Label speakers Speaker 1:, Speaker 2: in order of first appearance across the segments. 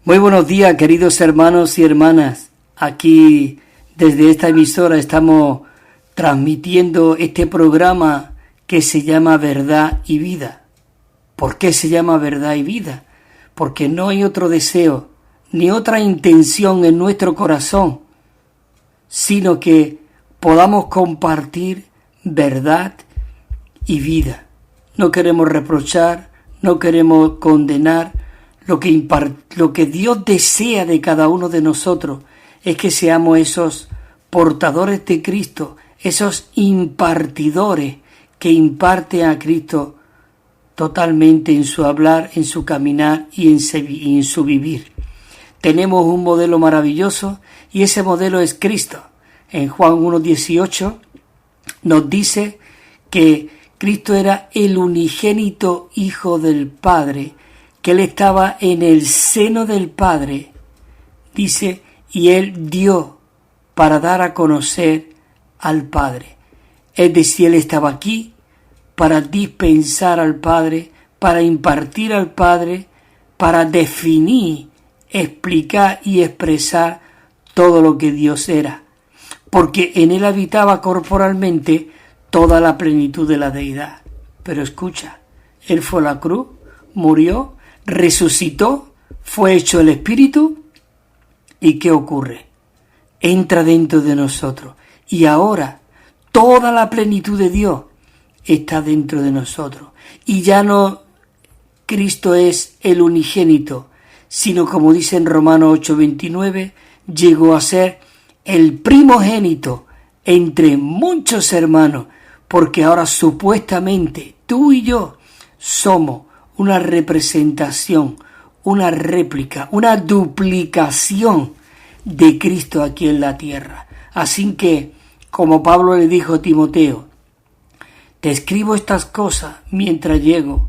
Speaker 1: Muy buenos días, queridos hermanos y hermanas. Aquí, desde esta emisora, estamos transmitiendo este programa que se llama Verdad y Vida. ¿Por qué se llama Verdad y Vida? Porque no hay otro deseo, ni otra intención en nuestro corazón, sino que podamos compartir verdad y vida. No queremos reprochar, no queremos condenar. Lo que Dios desea de cada uno de nosotros es que seamos esos portadores de Cristo, esos impartidores que imparten a Cristo totalmente en su hablar, en su caminar y en su vivir. Tenemos un modelo maravilloso y ese modelo es Cristo. En Juan 1:18 nos dice que Cristo era el unigénito Hijo del Padre, que Él estaba en el seno del Padre, dice, y Él dio para dar a conocer al Padre. Es decir, Él estaba aquí para dispensar al Padre, para impartir al Padre, para definir, explicar y expresar todo lo que Dios era, porque en Él habitaba corporalmente toda la plenitud de la deidad. Pero escucha, Él fue a la cruz, murió, resucitó, fue hecho el Espíritu, ¿y qué ocurre? Entra dentro de nosotros, y ahora toda la plenitud de Dios está dentro de nosotros, y ya no Cristo es el unigénito, sino como dice en Romanos 8:29, llegó a ser el primogénito entre muchos hermanos, porque ahora supuestamente tú y yo somos una representación, una réplica, una duplicación de Cristo aquí en la tierra. Así que, como Pablo le dijo a Timoteo, te escribo estas cosas mientras llego,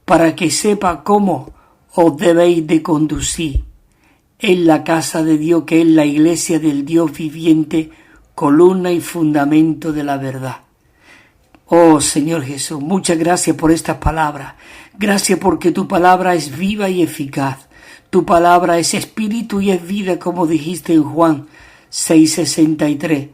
Speaker 1: para que sepa cómo os debéis de conducir en la casa de Dios, que es la iglesia del Dios viviente, columna y fundamento de la verdad. Oh Señor Jesús, muchas gracias por estas palabras. Gracias porque tu palabra es viva y eficaz. Tu palabra es espíritu y es vida, como dijiste en Juan 6:63.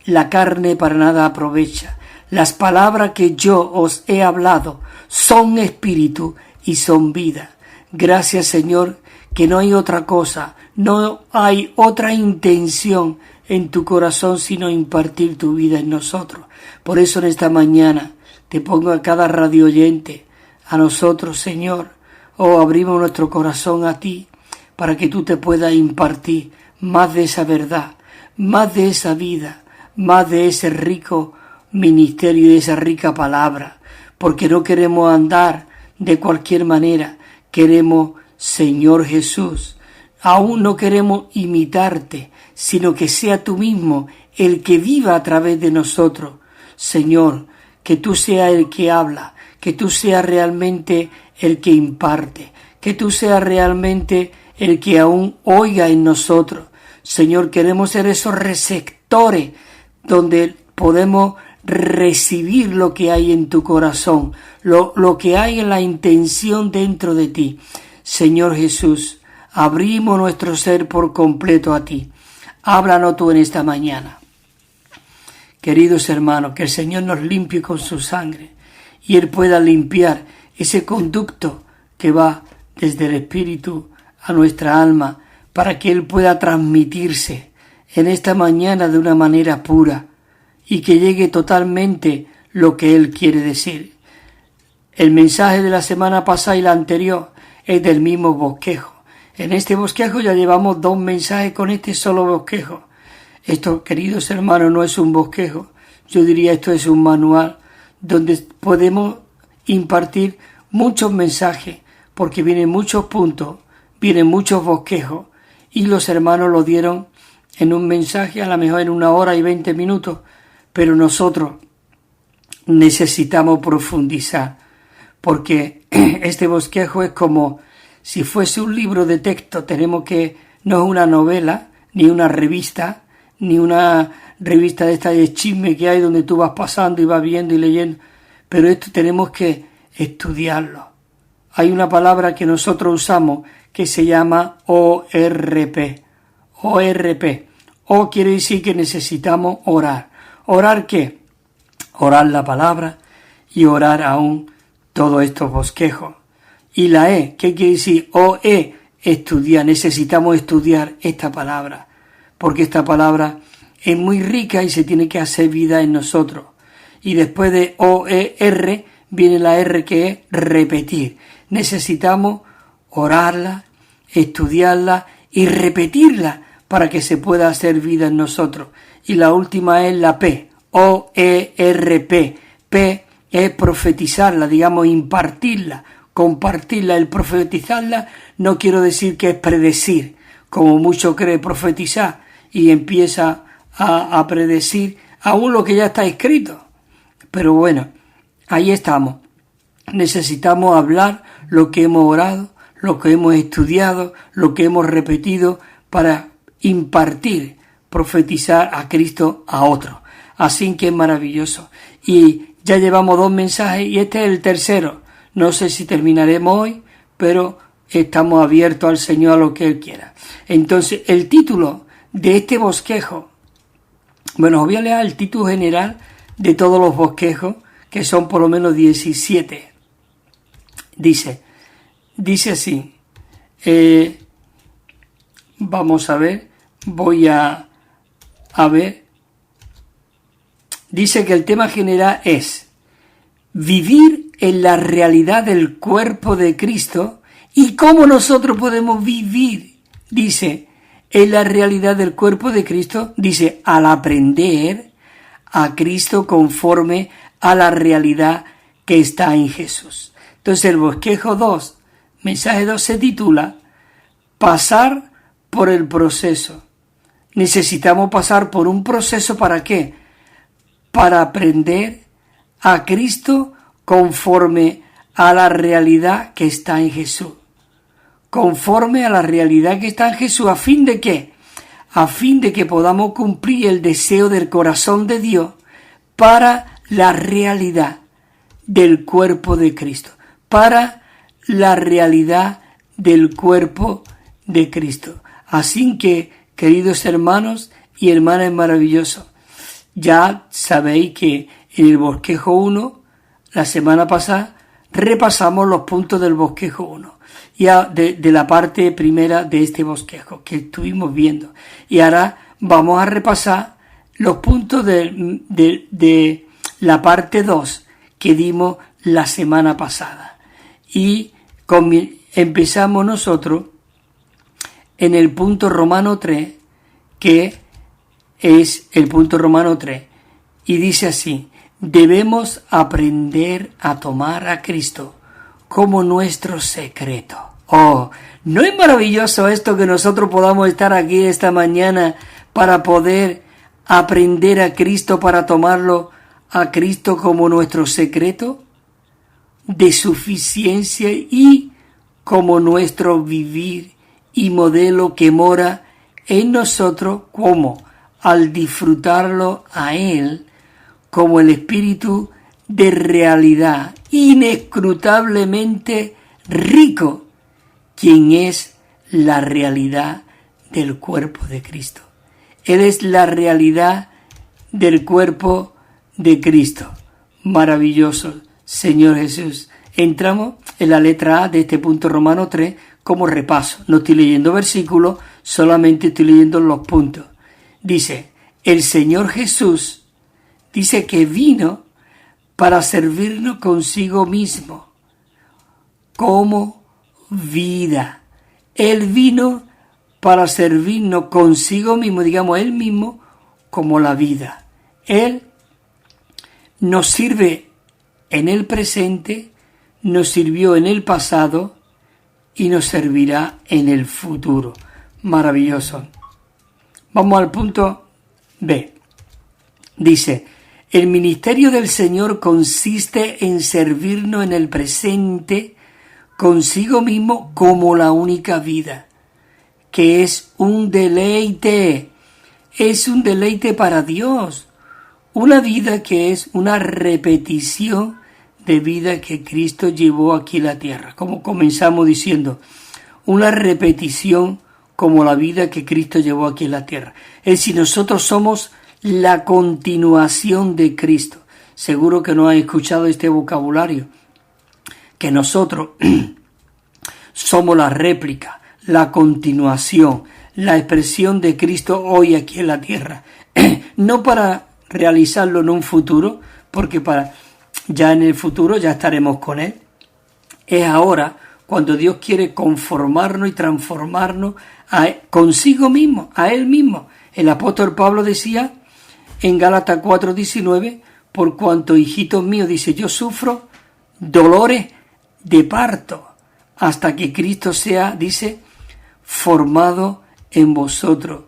Speaker 1: La carne para nada aprovecha. Las palabras que yo os he hablado son espíritu y son vida. Gracias, Señor, que no hay otra cosa, no hay otra intención en tu corazón sino impartir tu vida en nosotros. Por eso en esta mañana te pongo a cada radio oyente, a nosotros, Señor, abrimos nuestro corazón a ti para que tú te puedas impartir más de esa verdad, más de esa vida, más de ese rico ministerio y de esa rica palabra, porque no queremos andar de cualquier manera, queremos, Señor Jesús, aún no queremos imitarte, sino que sea tú mismo el que viva a través de nosotros. Señor, que tú seas el que habla, que tú seas realmente el que imparte, que tú seas realmente el que aún oiga en nosotros. Señor, queremos ser esos receptores donde podemos recibir lo que hay en tu corazón, lo que hay en la intención dentro de ti. Señor Jesús, abrimos nuestro ser por completo a ti. Háblanos tú en esta mañana. Queridos hermanos, que el Señor nos limpie con su sangre y Él pueda limpiar ese conducto que va desde el espíritu a nuestra alma, para que Él pueda transmitirse en esta mañana de una manera pura y que llegue totalmente lo que Él quiere decir. El mensaje de la semana pasada y la anterior es del mismo bosquejo. En este bosquejo ya llevamos 2 mensajes con este solo bosquejo. Esto, queridos hermanos, no es un bosquejo. Yo diría esto es un manual donde podemos impartir muchos mensajes, porque vienen muchos puntos, vienen muchos bosquejos, y los hermanos lo dieron en un mensaje, a lo mejor en 1 hora y 20 minutos, pero nosotros necesitamos profundizar, porque este bosquejo es como si fuese un libro de texto. Tenemos que, no es una novela, ni una revista, ni una revista de esta de chisme que hay donde tú vas pasando y vas viendo y leyendo, pero esto tenemos que estudiarlo. Hay una palabra que nosotros usamos que se llama ORP. ORP. O quiere decir que necesitamos orar. ¿Orar qué? Orar la palabra y orar aún todos estos bosquejos. Y la E, ¿qué quiere decir? OE, estudiar. Necesitamos estudiar esta palabra, porque esta palabra es muy rica y se tiene que hacer vida en nosotros. Y después de OER viene la R, que es repetir. Necesitamos orarla, estudiarla y repetirla para que se pueda hacer vida en nosotros. Y la última es la P, OERP. P es profetizarla, digamos, impartirla, compartirla. El profetizarla no quiero decir que es predecir, como mucho cree profetizar y empieza a predecir aún lo que ya está escrito. Pero bueno, ahí estamos. Necesitamos hablar lo que hemos orado, lo que hemos estudiado, lo que hemos repetido para impartir, profetizar a Cristo a otros. Así que es maravilloso. Y ya llevamos 2 mensajes y este es el tercero. No sé si terminaremos hoy, pero estamos abiertos al Señor a lo que Él quiera. Entonces, el título de este bosquejo, bueno, os voy a leer el título general de todos los bosquejos, que son por lo menos 17. Dice así, vamos a ver, voy a ver, dice que el tema general es vivir en la realidad del cuerpo de Cristo y cómo nosotros podemos vivir, dice, en la realidad del cuerpo de Cristo, dice, al aprender a Cristo conforme a la realidad que está en Jesús. Entonces el bosquejo 2, mensaje 2 se titula pasar por el proceso. Necesitamos pasar por un proceso, ¿para qué? Para aprender a Cristo conforme a la realidad que está en Jesús. Conforme a la realidad que está en Jesús, ¿a fin de qué? A fin de que podamos cumplir el deseo del corazón de Dios para la realidad del cuerpo de Cristo. Para la realidad del cuerpo de Cristo. Así que, queridos hermanos y hermanas maravillosos, ya sabéis que en el bosquejo 1, la semana pasada, repasamos los puntos del bosquejo 1, ya de la parte primera de este bosquejo que estuvimos viendo. Y ahora vamos a repasar los puntos de la parte 2 que dimos la semana pasada. Y empezamos nosotros en el punto Romano 3, que es el punto Romano 3, y dice así: debemos aprender a tomar a Cristo como nuestro secreto. Oh, ¿no es maravilloso esto que nosotros podamos estar aquí esta mañana para poder aprender a Cristo, para tomarlo a Cristo como nuestro secreto de suficiencia y como nuestro vivir y modelo que mora en nosotros, como al disfrutarlo a Él como el espíritu de realidad inescrutablemente rico, quien es la realidad del cuerpo de Cristo. Él es la realidad del cuerpo de Cristo. Maravilloso, Señor Jesús. Entramos en la letra A de este punto Romano 3 como repaso. No estoy leyendo versículos, solamente estoy leyendo los puntos. Dice, el Señor Jesús dice que vino para servirnos consigo mismo como vida. Él vino para servirnos consigo mismo, digamos, Él mismo como la vida. Él nos sirve en el presente, nos sirvió en el pasado y nos servirá en el futuro. Maravilloso. Vamos al punto B. Dice, el ministerio del Señor consiste en servirnos en el presente consigo mismo como la única vida, que es un deleite para Dios, una vida que es una repetición de vida que Cristo llevó aquí a la tierra, como comenzamos diciendo, una repetición como la vida que Cristo llevó aquí en la tierra. Es decir, nosotros somos la continuación de Cristo. Seguro que no has escuchado este vocabulario, que nosotros somos la réplica, la continuación, la expresión de Cristo hoy aquí en la tierra. No para realizarlo en un futuro, porque ya en el futuro ya estaremos con Él. Es ahora cuando Dios quiere conformarnos y transformarnos consigo mismo, a Él mismo. El apóstol Pablo decía en Gálatas 4:19, por cuanto, hijitos míos, dice, yo sufro dolores de parto hasta que Cristo sea, dice, formado en vosotros.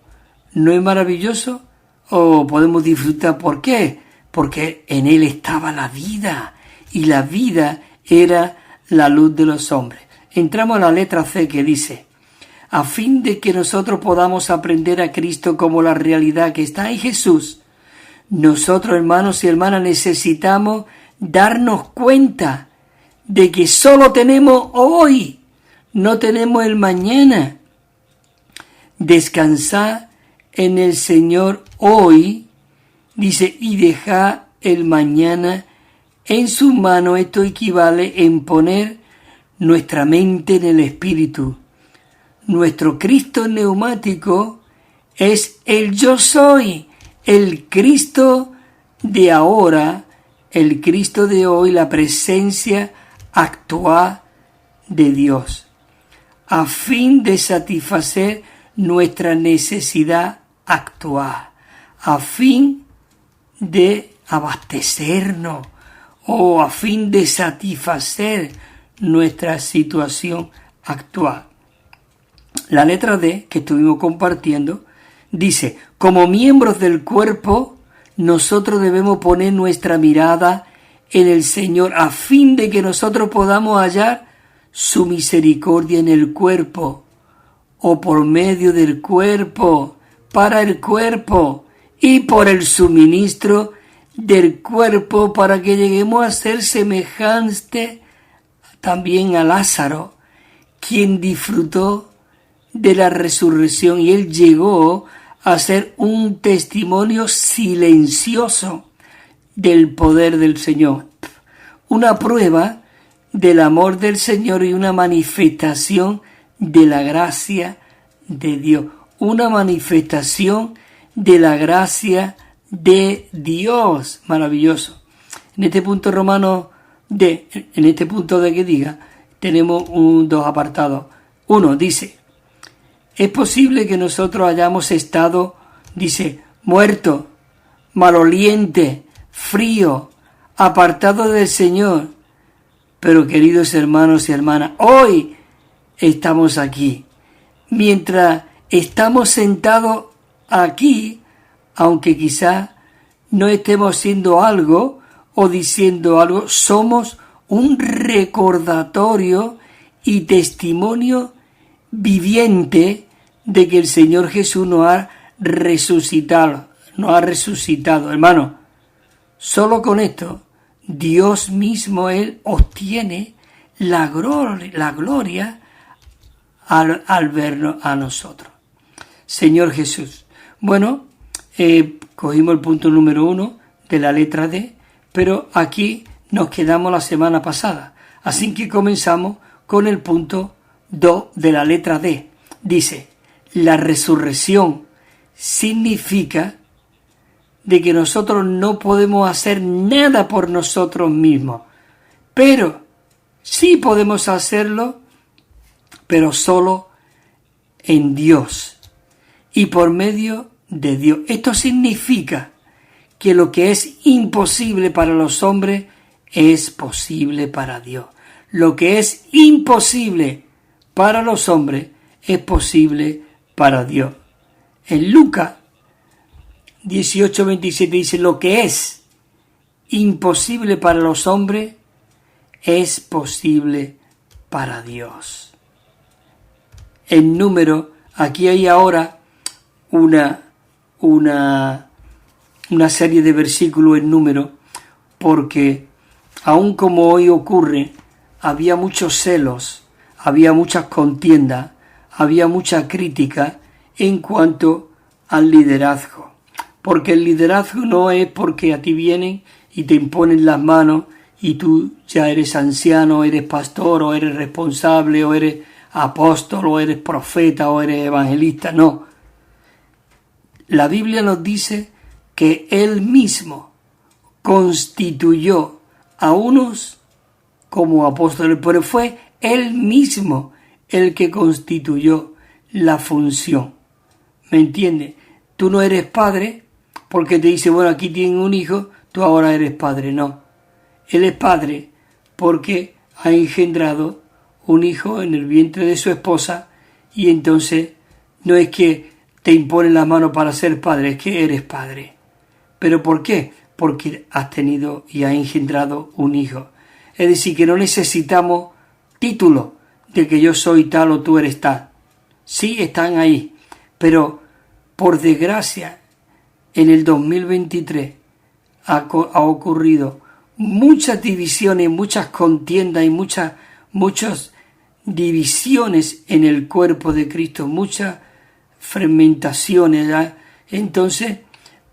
Speaker 1: ¿No es maravilloso? ¿O podemos disfrutar? ¿Por qué? Porque en Él estaba la vida y la vida era la luz de los hombres. Entramos a la letra C que dice, a fin de que nosotros podamos aprender a Cristo como la realidad que está en Jesús, nosotros, hermanos y hermanas, necesitamos darnos cuenta de que solo tenemos hoy, no tenemos el mañana. Descansar en el Señor hoy, dice, y dejar el mañana en sus manos. Esto equivale en poner nuestra mente en el Espíritu. Nuestro Cristo neumático es el yo soy, el Cristo de ahora, el Cristo de hoy, la presencia actual de Dios, a fin de satisfacer nuestra necesidad actual, a fin de abastecernos o a fin de satisfacer nuestra situación actual. La letra D que estuvimos compartiendo dice, como miembros del cuerpo, nosotros debemos poner nuestra mirada en el Señor a fin de que nosotros podamos hallar su misericordia en el cuerpo o por medio del cuerpo, para el cuerpo y por el suministro del cuerpo para que lleguemos a ser semejante también a Lázaro, quien disfrutó de la resurrección y él llegó a ser un testimonio silencioso del poder del Señor, una prueba del amor del Señor y una manifestación de la gracia de Dios, una manifestación de la gracia de Dios, maravilloso. En este punto en este punto de que diga, tenemos dos apartados. Uno dice, es posible que nosotros hayamos estado, dice, muerto, maloliente, frío, apartado del Señor. Pero queridos hermanos y hermanas, hoy estamos aquí. Mientras estamos sentados aquí, aunque quizás no estemos haciendo algo o diciendo algo, somos un recordatorio y testimonio viviente de que el Señor Jesús nos ha resucitado. Hermano, solo con esto, Dios mismo, Él obtiene la gloria al vernos a nosotros. Señor Jesús. Bueno, cogimos el punto número 1 de la letra D, pero aquí nos quedamos la semana pasada. Así que comenzamos con el punto 2 de la letra D. Dice, la resurrección significa de que nosotros no podemos hacer nada por nosotros mismos, pero sí podemos hacerlo, pero solo en Dios y por medio de Dios. Esto significa que lo que es imposible para los hombres es posible para Dios. Lo que es imposible para los hombres es posible para Dios. En Lucas 18:27 dice, lo que es imposible para los hombres es posible para Dios. En número, aquí hay ahora una serie de versículos en número, porque aun como hoy ocurre, había muchos celos, había muchas contiendas, había mucha crítica en cuanto al liderazgo. Porque el liderazgo no es porque a ti vienen y te imponen las manos y tú ya eres anciano, eres pastor, o eres responsable, o eres apóstol, o eres profeta, o eres evangelista. No. La Biblia nos dice que Él mismo constituyó a unos como apóstoles, pero fue Él mismo el que constituyó la función. ¿Me entiendes? Tú no eres padre porque te dice, bueno, aquí tienen un hijo, tú ahora eres padre. No. Él es padre porque ha engendrado un hijo en el vientre de su esposa y entonces no es que te imponen las manos para ser padre, es que eres padre. ¿Pero por qué? Porque has tenido y has engendrado un hijo. Es decir, que no necesitamos título de que yo soy tal o tú eres tal. Sí, están ahí, pero por desgracia en el 2023 ha ocurrido muchas divisiones, muchas contiendas y muchas divisiones en el cuerpo de Cristo, muchas fragmentaciones, ¿verdad? Entonces,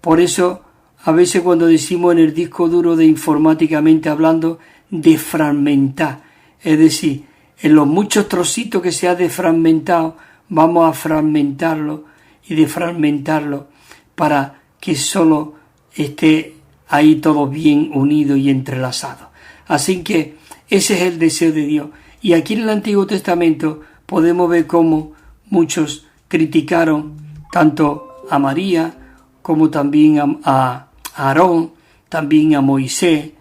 Speaker 1: por eso a veces cuando decimos en el disco duro de informáticamente hablando de fragmentar, es decir, en los muchos trocitos que se ha desfragmentado, vamos a fragmentarlo y desfragmentarlo para que solo esté ahí todo bien unido y entrelazado. Así que ese es el deseo de Dios. Y aquí en el Antiguo Testamento podemos ver cómo muchos criticaron tanto a María como también a Aarón, también a Moisés.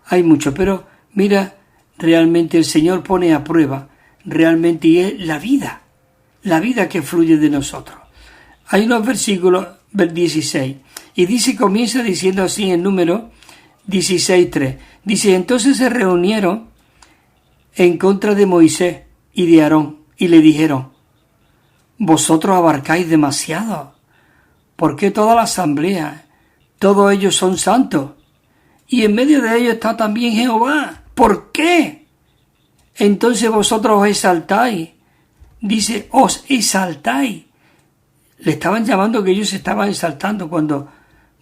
Speaker 1: Hay mucho, pero mira, realmente el Señor pone a prueba realmente y es la vida que fluye de nosotros. Hay unos versículos, 16, y dice, comienza diciendo así en número 16:3. Dice, entonces se reunieron en contra de Moisés y de Aarón y le dijeron, vosotros abarcáis demasiado. ¿Por qué toda la asamblea? Todos ellos son santos. Y en medio de ellos está también Jehová. ¿Por qué? Entonces vosotros os exaltáis. Dice, os exaltáis. Le estaban llamando que ellos se estaban exaltando cuando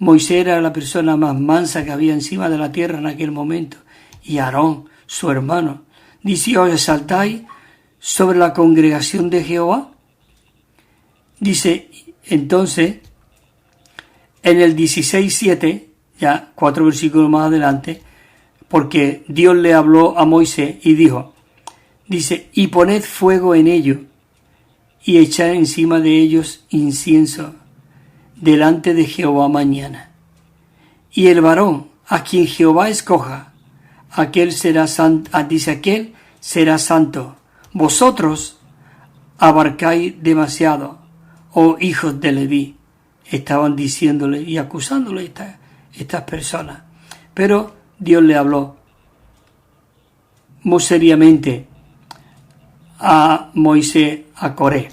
Speaker 1: Moisés era la persona más mansa que había encima de la tierra en aquel momento. Y Aarón, su hermano. Dice, os exaltáis sobre la congregación de Jehová. Dice, entonces, en el 16:7, ya 4 versículos más adelante, porque Dios le habló a Moisés y dijo, dice, y poned fuego en ellos, y echad encima de ellos incienso, delante de Jehová mañana. Y el varón, a quien Jehová escoja, aquel será santo, dice, aquel será santo. Vosotros abarcáis demasiado, oh hijos de Leví. Estaban diciéndole y acusándole estas personas. Pero Dios le habló muy seriamente a Moisés, a Coré,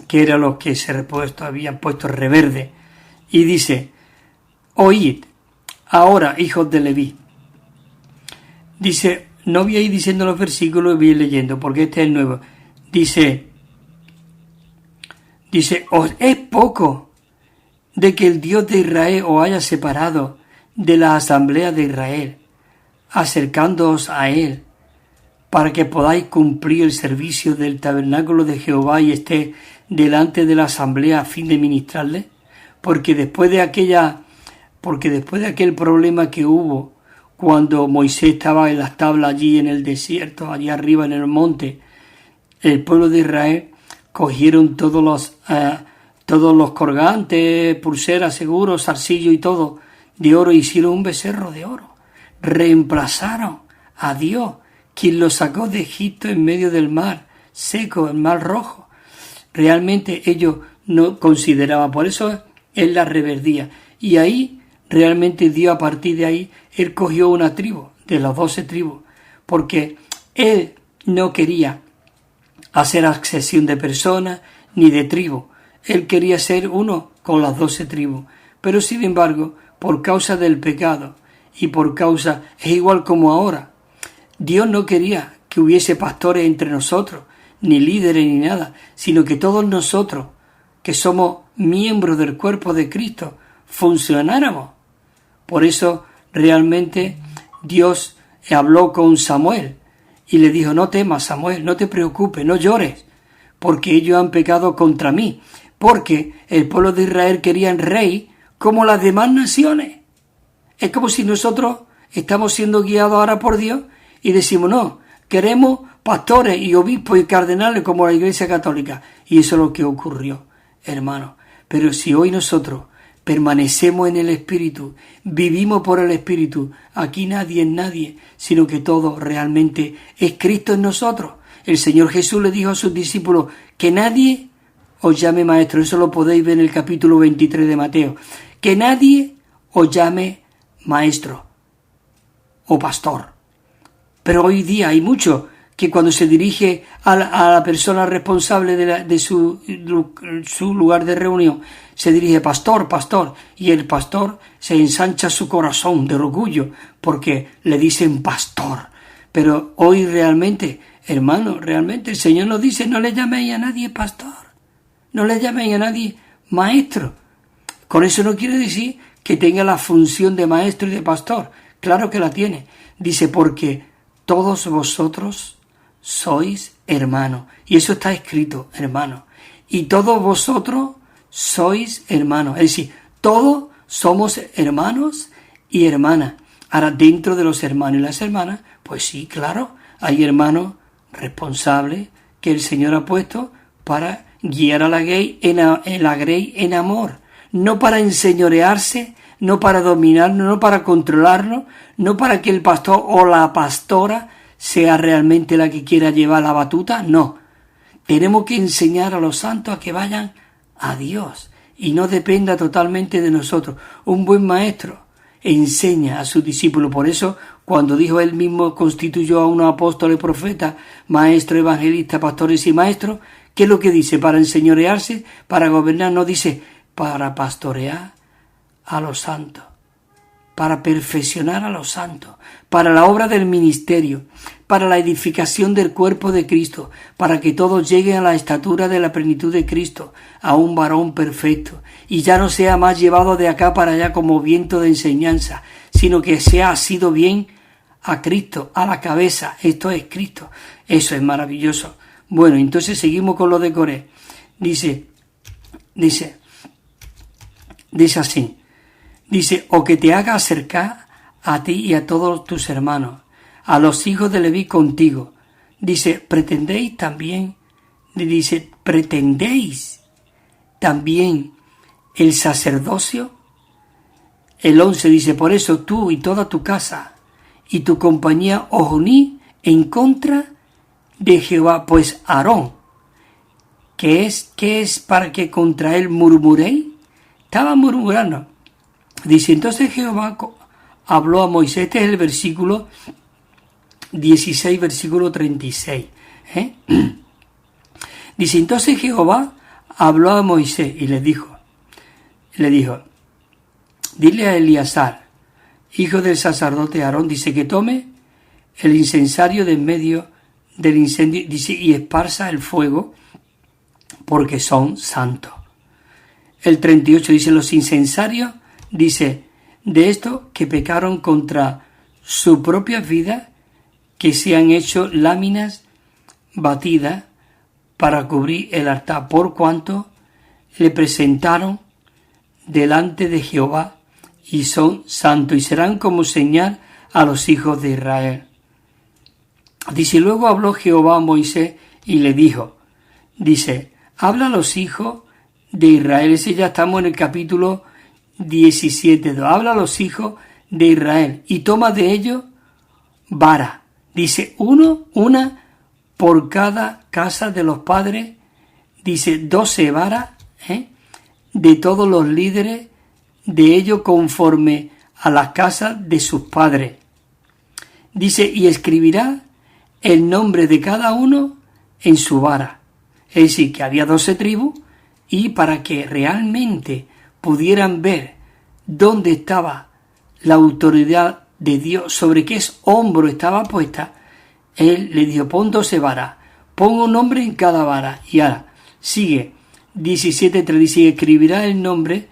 Speaker 1: que eran los que habían puesto reverde, y dice, oíd ahora, hijos de Leví. Dice, no voy a ir diciendo los versículos, voy a ir leyendo, porque este es el nuevo. Dice, os es poco de que el Dios de Israel os haya separado de la asamblea de Israel, acercándoos a él, para que podáis cumplir el servicio del tabernáculo de Jehová y esté delante de la asamblea a fin de ministrarle, porque después de aquel problema que hubo cuando Moisés estaba en las tablas allí en el desierto, allí arriba en el monte, el pueblo de Israel cogieron todos los colgantes, pulseras, seguros, zarcillos y todo de oro, hicieron un becerro de oro, reemplazaron a Dios, quien los sacó de Egipto en medio del mar seco, el mar rojo. Realmente ellos no consideraban, por eso es la reverdía. Y ahí realmente Dios, a partir de ahí, él cogió una tribu, de las 12 tribus, porque él no quería hacer accesión de personas ni de tribu. Él quería ser uno con las 12 tribus. Pero sin embargo, por causa del pecado y por causa, es igual como ahora, Dios no quería que hubiese pastores entre nosotros, ni líderes ni nada, sino que todos nosotros, que somos miembros del cuerpo de Cristo, funcionáramos. Por eso realmente Dios habló con Samuel y le dijo: no temas, Samuel, no te preocupes, no llores, porque ellos han pecado contra mí, porque el pueblo de Israel quería un rey como las demás naciones. Es como si nosotros estamos siendo guiados ahora por Dios y decimos: no, queremos pastores y obispos y cardenales como la Iglesia Católica. Y eso es lo que ocurrió, hermano. Pero si hoy nosotros permanecemos en el Espíritu, vivimos por el Espíritu, aquí nadie es nadie, sino que todo realmente es Cristo en nosotros. El Señor Jesús le dijo a sus discípulos que nadie os llame maestro. Eso lo podéis ver en el capítulo 23 de Mateo. Que nadie os llame maestro o pastor. Pero hoy día hay muchos que cuando se dirige a la persona responsable de su lugar de reunión, se dirige: pastor, pastor, y el pastor se ensancha su corazón de orgullo porque le dicen pastor. Pero hoy realmente, hermano, realmente el Señor nos dice: no le llaméis a nadie pastor, no le llaméis a nadie maestro. Con eso no quiere decir que tenga la función de maestro y de pastor. Claro que la tiene. Dice: porque todos vosotros sois hermanos. Y eso está escrito, hermano. Y todos vosotros sois hermanos. Es decir, todos somos hermanos y hermanas. Ahora, dentro de los hermanos y las hermanas, pues sí, claro, hay hermanos responsables que el Señor ha puesto para guiar a la grey en amor. No para enseñorearse, no para dominarnos, no para controlarnos, no para que el pastor o la pastora sea realmente la que quiera llevar la batuta, no. Tenemos que enseñar a los santos a que vayan a Dios y no dependa totalmente de nosotros. Un buen maestro enseña a sus discípulos. Por eso, cuando dijo él mismo, constituyó a unos apóstoles, profetas, maestros, evangelistas, pastores y maestros, ¿qué es lo que dice? Para enseñorearse, para gobernar, no dice para pastorear a los santos, para perfeccionar a los santos, para la obra del ministerio, para la edificación del cuerpo de Cristo, para que todos lleguen a la estatura de la plenitud de Cristo, a un varón perfecto, y ya no sea más llevado de acá para allá como viento de enseñanza, sino que sea asido bien a Cristo, a la cabeza. Esto es Cristo. Eso es maravilloso. Bueno, entonces seguimos con lo de Coré. Dice así. Dice: o que te haga acercar a ti y a todos tus hermanos, a los hijos de Leví contigo. Dice: pretendéis también el sacerdocio. El 11 dice: por eso tú y toda tu casa y tu compañía os uní en contra de Jehová. Pues Aarón, ¿qué es para que contra él murmuréis? Estaba murmurando. Dice: entonces Jehová habló a Moisés. Este es el versículo 16, versículo 36. Dice: entonces Jehová habló a Moisés y le dijo: dile a Eleazar, hijo del sacerdote Aarón, dice, que tome el incensario de en medio del incendio, dice, y esparza el fuego, porque son santos. El 38 dice: los incensarios, dice, de estos que pecaron contra su propia vida, que se han hecho láminas batidas para cubrir el altar, por cuanto le presentaron delante de Jehová y son santos, y serán como señal a los hijos de Israel. Dice: luego habló Jehová a Moisés y le dijo, dice, habla a los hijos de Israel. Ese ya estamos en el capítulo 17. Habla a los hijos de Israel y toma de ellos vara. Dice: una por cada casa de los padres. Dice: 12 varas, de todos los líderes de ellos conforme a las casas de sus padres. Dice: y escribirá el nombre de cada uno en su vara. Es decir, que había 12 tribus, y para que realmente pudieran ver dónde estaba la autoridad de Dios, sobre qué hombro estaba puesta, Él le dijo, pon 12 varas, pon un nombre en cada vara. Y ahora, sigue, 17:3 dice, escribirá el nombre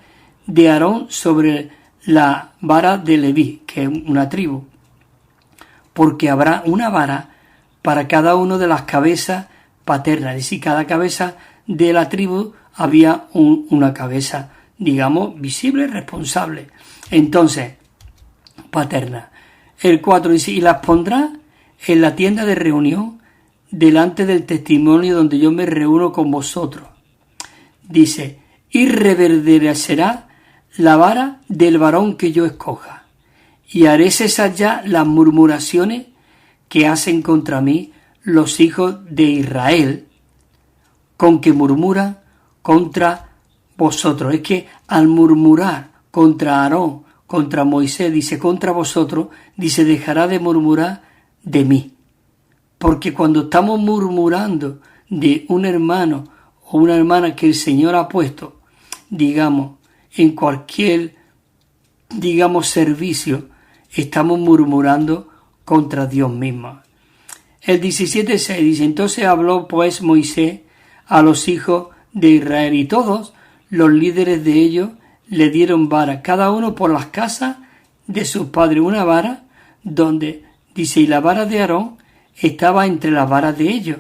Speaker 1: de Aarón sobre la vara de Leví, que es una tribu, porque habrá una vara para cada uno de las cabezas paternas, es decir, cada cabeza de la tribu había una cabeza, digamos, visible, responsable. Entonces, paterna. El 4 dice, y las pondrá en la tienda de reunión delante del testimonio donde yo me reúno con vosotros. Dice, y reverdecerá la vara del varón que yo escoja, y haré cesar ya las murmuraciones que hacen contra mí los hijos de Israel, con que murmuran contra vosotros. Es que al murmurar contra Aarón, contra Moisés, dice contra vosotros, dice dejará de murmurar de mí. Porque cuando estamos murmurando de un hermano o una hermana que el Señor ha puesto, digamos, en cualquier, digamos, servicio, estamos murmurando contra Dios mismo. El 17:6 dice, entonces habló pues Moisés a los hijos de Israel, y todos los líderes de ellos le dieron vara, cada uno por las casas de sus padres, una vara donde, dice, y la vara de Aarón estaba entre las varas de ellos.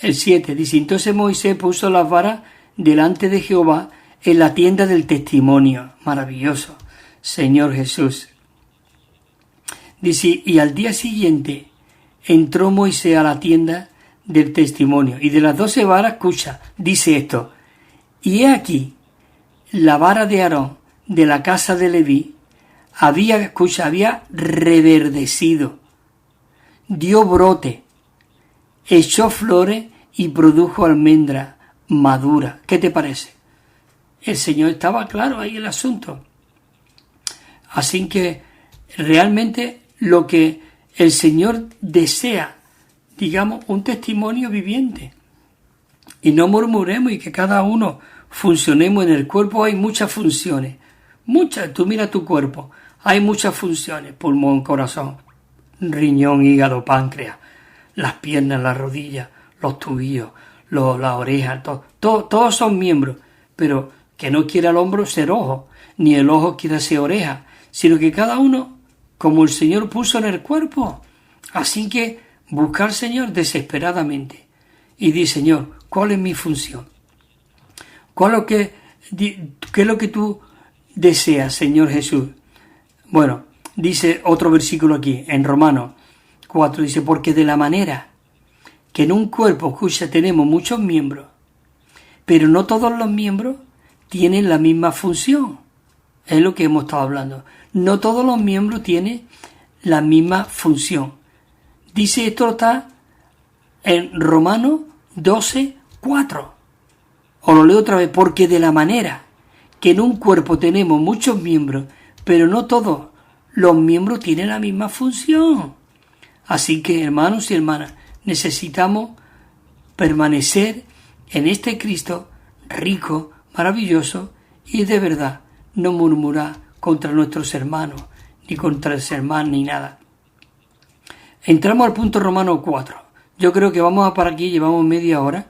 Speaker 1: El 7 dice, entonces Moisés puso las varas delante de Jehová en la tienda del testimonio. Maravilloso, Señor Jesús. Dice, y al día siguiente entró Moisés a la tienda del testimonio, y de las 12 varas, escucha, dice esto, y he aquí, la vara de Aarón de la casa de Leví había reverdecido, dio brote, echó flores y produjo almendra madura. ¿Qué te parece? El Señor estaba claro ahí el asunto. Así que realmente lo que el Señor desea, digamos, un testimonio viviente. Y no murmuremos y que cada uno funcionemos en el cuerpo. Hay muchas funciones. Muchas. Tú mira tu cuerpo. Hay muchas funciones. Pulmón, corazón, riñón, hígado, páncreas, las piernas, las rodillas, los tobillos, las orejas, todos son miembros. Pero que no quiera el hombro ser ojo, ni el ojo quiera ser oreja, sino que cada uno, como el Señor puso en el cuerpo. Así que busca al Señor desesperadamente y di, Señor, ¿cuál es mi función? ¿Qué es lo que tú deseas, Señor Jesús? Bueno, dice otro versículo aquí, en Romanos 4, dice, porque de la manera que en un cuerpo, escucha, tenemos muchos miembros, pero no todos los miembros tienen la misma función. Es lo que hemos estado hablando. No todos los miembros tienen la misma función. Dice esto está en Romanos 12:4. Os lo leo otra vez. Porque de la manera que en un cuerpo tenemos muchos miembros, pero no todos los miembros tienen la misma función. Así que, hermanos y hermanas, necesitamos permanecer en este Cristo rico, maravilloso, y de verdad no murmurar contra nuestros hermanos, ni contra los hermanos, ni nada. Entramos al punto Romano 4. Yo creo que vamos a parar aquí, llevamos media hora,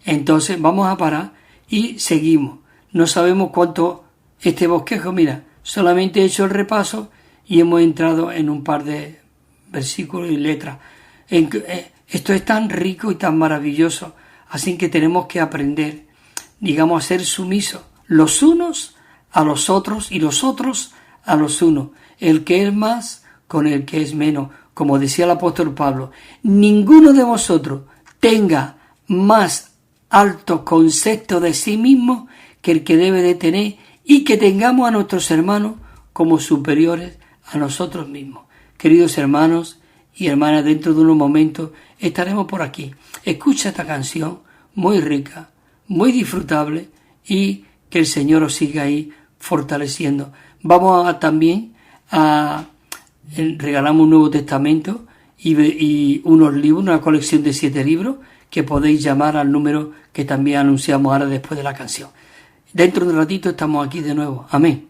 Speaker 1: entonces vamos a parar y seguimos. No sabemos cuánto este bosquejo, mira, solamente he hecho el repaso y hemos entrado en un par de versículos y letras. Esto es tan rico y tan maravilloso, así que tenemos que aprender, digamos, a ser sumisos los unos a los otros y los otros a los unos, el que es más con el que es menos, como decía el apóstol Pablo. Ninguno de vosotros tenga más alto concepto de sí mismo que el que debe de tener, y que tengamos a nuestros hermanos como superiores a nosotros mismos. Queridos hermanos y hermanas, dentro de unos momentos estaremos por aquí. Escucha esta canción muy rica, muy disfrutable, y que el Señor os siga ahí fortaleciendo. Vamos también a regalamos un Nuevo Testamento y unos libros, una colección de 7 libros que podéis llamar al número que también anunciamos ahora después de la canción. Dentro de un ratito estamos aquí de nuevo. Amén.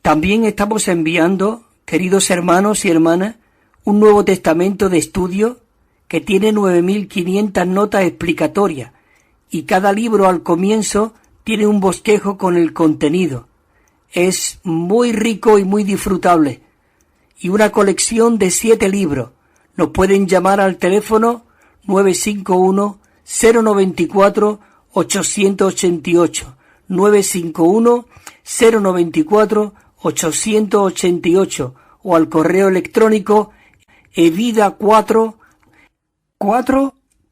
Speaker 1: También estamos enviando, queridos hermanos y hermanas, un Nuevo Testamento de estudio que tiene 9.500 notas explicatorias y cada libro al comienzo tiene un bosquejo con el contenido. Es muy rico y muy disfrutable. Y una colección de 7 libros. Nos pueden llamar al teléfono 951-094-888. 951-094-888 o al correo electrónico evida4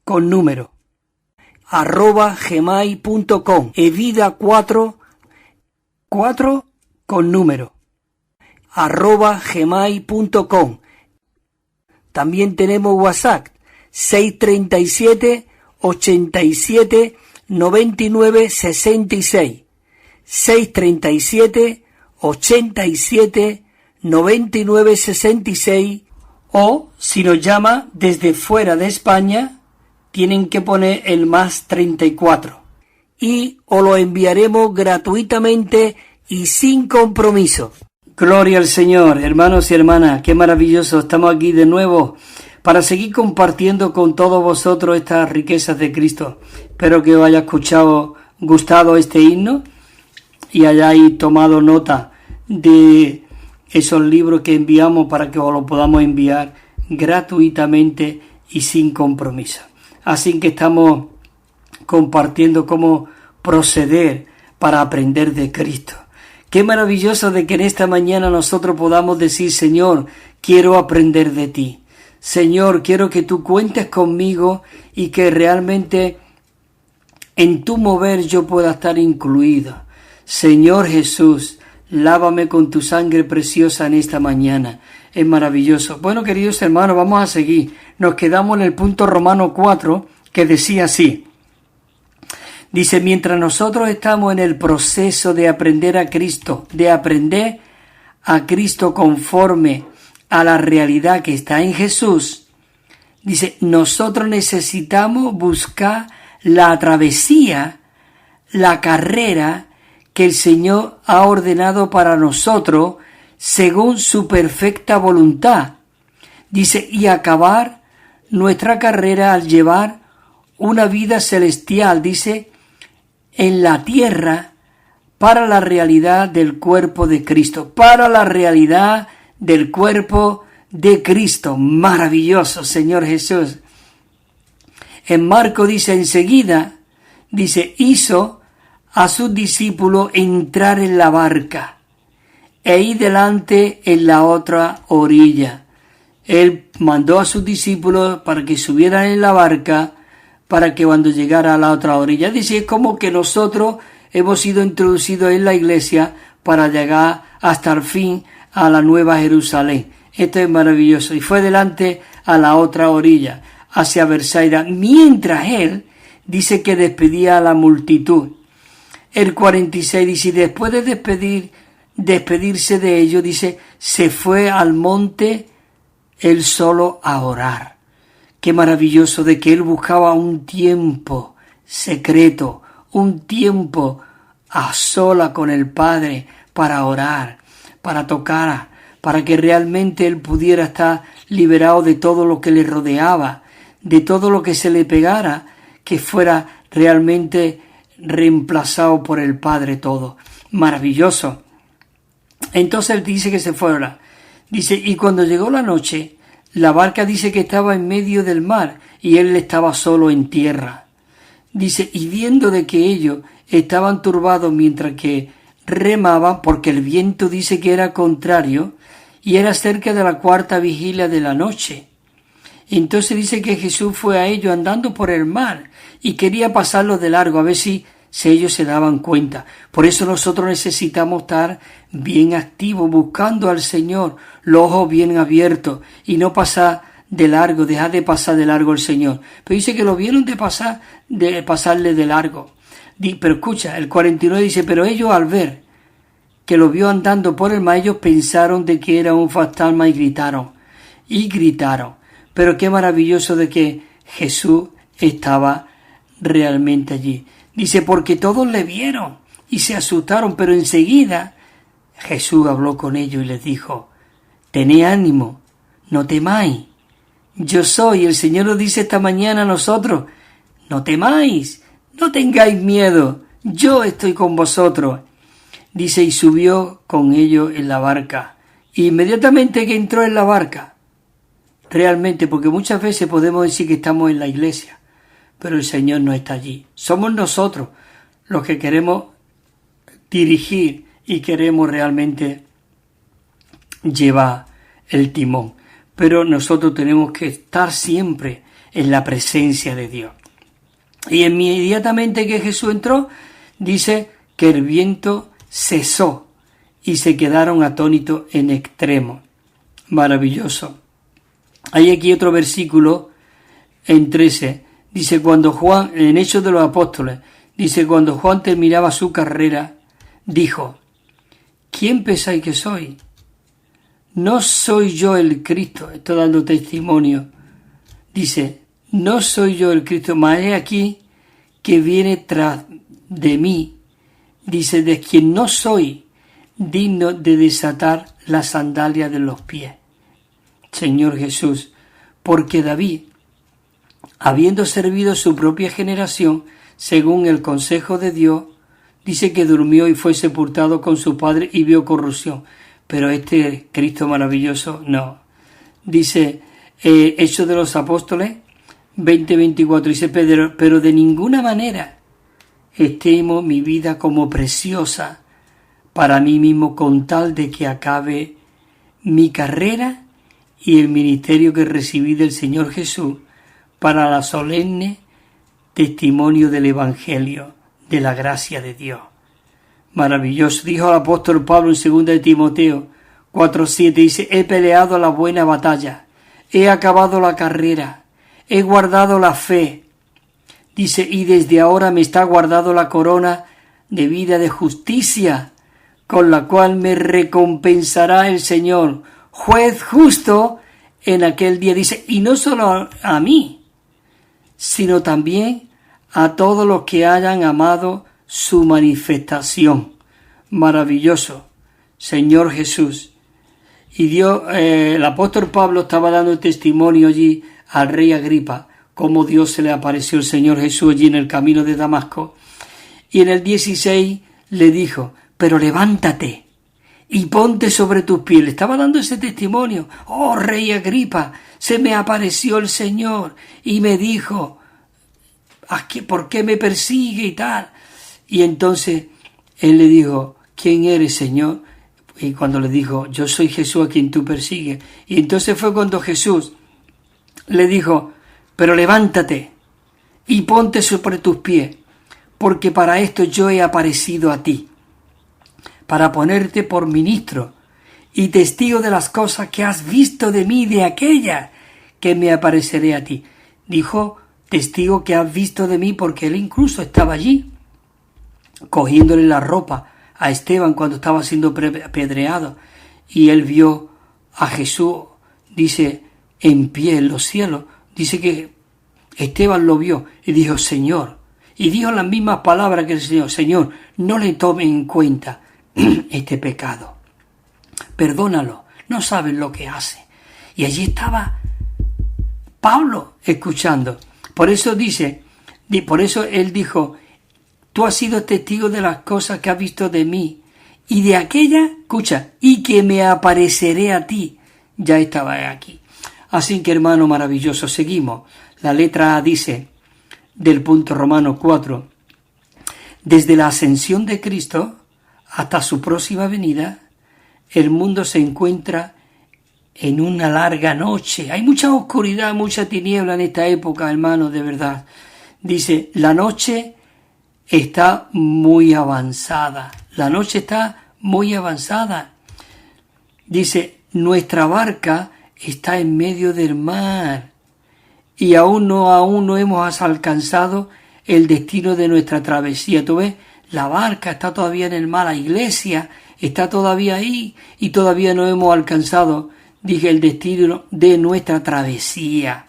Speaker 1: con número @gmail.com. evida4 con número @gmail.com. También tenemos WhatsApp 637 87 99 66 637 87 99 66, o si nos llama desde fuera de España tienen que poner el +34 y os lo enviaremos gratuitamente y sin compromiso. Gloria al Señor, hermanos y hermanas, qué maravilloso, estamos aquí de nuevo para seguir compartiendo con todos vosotros estas riquezas de Cristo. Espero que os haya gustado este himno y hayáis tomado nota de esos libros que enviamos para que os los podamos enviar gratuitamente y sin compromiso. Así que estamos compartiendo cómo proceder para aprender de Cristo. Qué maravilloso de que en esta mañana nosotros podamos decir: Señor, quiero aprender de ti. Señor, quiero que tú cuentes conmigo y que realmente en tu mover yo pueda estar incluido. Señor Jesús, lávame con tu sangre preciosa en esta mañana. Es maravilloso. Bueno, queridos hermanos, vamos a seguir. Nos quedamos en el punto Romano 4, que decía así. Dice: mientras nosotros estamos en el proceso de aprender a Cristo, conforme a la realidad que está en Jesús, dice, nosotros necesitamos buscar la travesía, la carrera que el Señor ha ordenado para nosotros según su perfecta voluntad. Dice, y acabar nuestra carrera al llevar una vida celestial, dice, en la tierra, para la realidad del cuerpo de Cristo, para la realidad del cuerpo de Cristo. Maravilloso, Señor Jesús. En Marcos dice, enseguida, dice, hizo a sus discípulos entrar en la barca e ir delante en la otra orilla. Él mandó a sus discípulos para que subieran en la barca para que cuando llegara a la otra orilla. Dice, es como que nosotros hemos sido introducidos en la iglesia para llegar hasta el fin a la Nueva Jerusalén. Esto es maravilloso. Y fue delante a la otra orilla, hacia Betsaida, mientras él dice que despedía a la multitud. El 46 dice, y después de despedirse de ellos, dice, se fue al monte él solo a orar. Qué maravilloso de que él buscaba un tiempo secreto, un tiempo a sola con el Padre para orar, para tocar, para que realmente él pudiera estar liberado de todo lo que le rodeaba, de todo lo que se le pegara, que fuera realmente reemplazado por el Padre todo. Maravilloso. Entonces dice que se fuera. Dice, y cuando llegó la noche, la barca dice que estaba en medio del mar y él estaba solo en tierra. Dice, y viendo de que ellos estaban turbados mientras que remaban, porque el viento dice que era contrario, y era cerca de la 4ª vigilia de la noche. Entonces dice que Jesús fue a ellos andando por el mar y quería pasarlos de largo, a ver si ellos se daban cuenta. Por eso nosotros necesitamos estar bien activos, buscando al Señor, los ojos bien abiertos, y no pasar de largo, dejar de pasar de largo al Señor. Pero dice que lo vieron de pasarle de largo. Pero escucha, el 49 dice, pero ellos al ver que lo vio andando por el mar, ellos pensaron de que era un fantasma y gritaron. Pero qué maravilloso de que Jesús estaba realmente allí. Dice, porque todos le vieron y se asustaron, pero enseguida Jesús habló con ellos y les dijo, tened ánimo, no temáis, yo soy. El Señor nos dice esta mañana a nosotros, no temáis, no tengáis miedo, yo estoy con vosotros. Dice, y subió con ellos en la barca. Y inmediatamente que entró en la barca, realmente, porque muchas veces podemos decir que estamos en la iglesia, pero el Señor no está allí. Somos nosotros los que queremos dirigir y queremos realmente llevar el timón. Pero nosotros tenemos que estar siempre en la presencia de Dios. Y inmediatamente que Jesús entró, dice que el viento cesó y se quedaron atónitos en extremo. Maravilloso. Hay aquí otro versículo en 13. Dice, cuando Juan, en Hechos de los Apóstoles, dice, cuando Juan terminaba su carrera, dijo, ¿quién pensáis que soy? No soy yo el Cristo. Estoy dando testimonio. Dice, no soy yo el Cristo, mas he aquí que viene tras de mí. Dice, de quien no soy digno de desatar la sandalia de los pies. Señor Jesús, porque David, habiendo servido su propia generación, según el consejo de Dios, dice que durmió y fue sepultado con su padre y vio corrupción. Pero este Cristo maravilloso, no. Dice, Hechos de los Apóstoles, 20-24, dice, pero de ninguna manera estimo mi vida como preciosa para mí mismo, con tal de que acabe mi carrera y el ministerio que recibí del Señor Jesús para la solemne testimonio del Evangelio, de la gracia de Dios. Maravilloso. Dijo el apóstol Pablo en 2 de Timoteo 4:7, dice, he peleado la buena batalla, he acabado la carrera, he guardado la fe. Dice, y desde ahora me está guardado la corona de vida de justicia, con la cual me recompensará el Señor, juez justo, en aquel día. Dice, y no solo a mí, sino también a todos los que hayan amado su manifestación. Maravilloso, Señor Jesús. Y Dios, el apóstol Pablo estaba dando testimonio allí al rey Agripa, cómo Dios se le apareció el Señor Jesús allí en el camino de Damasco. Y en el 16 le dijo, pero levántate y ponte sobre tus pies. Le estaba dando ese testimonio. Oh, rey Agripa, se me apareció el Señor y me dijo, ¿por qué me persigue y tal? Y entonces él le dijo, ¿quién eres, Señor? Y cuando le dijo, yo soy Jesús a quien tú persigues. Y entonces fue cuando Jesús le dijo, pero levántate y ponte sobre tus pies, porque para esto yo he aparecido a ti, para ponerte por ministro y testigo de las cosas que has visto de mí, de aquellas que me apareceré a ti. Dijo, testigo que has visto de mí, porque él incluso estaba allí, cogiéndole la ropa a Esteban cuando estaba siendo apedreado, y él vio a Jesús, dice, en pie en los cielos. Dice que Esteban lo vio y dijo, Señor, y dijo las mismas palabras que el Señor, Señor, no le tome en cuenta este pecado, perdónalo, no saben lo que hacen. Y allí estaba Pablo escuchando. Por eso él dijo, tú has sido testigo de las cosas que has visto de mí, y de aquella, escucha, y que me apareceré a ti. Ya estaba aquí. Así que, hermano maravilloso, seguimos. La letra A dice, del punto Romanos 4, desde la ascensión de Cristo hasta su próxima venida, el mundo se encuentra en una larga noche. Hay mucha oscuridad, mucha tiniebla en esta época, hermano, de verdad. Dice, la noche está muy avanzada. La noche está muy avanzada. Dice, nuestra barca está en medio del mar y aún no hemos alcanzado el destino de nuestra travesía. ¿Tú ves? La barca está todavía en el mar, la iglesia está todavía ahí y todavía no hemos alcanzado, dije, el destino de nuestra travesía.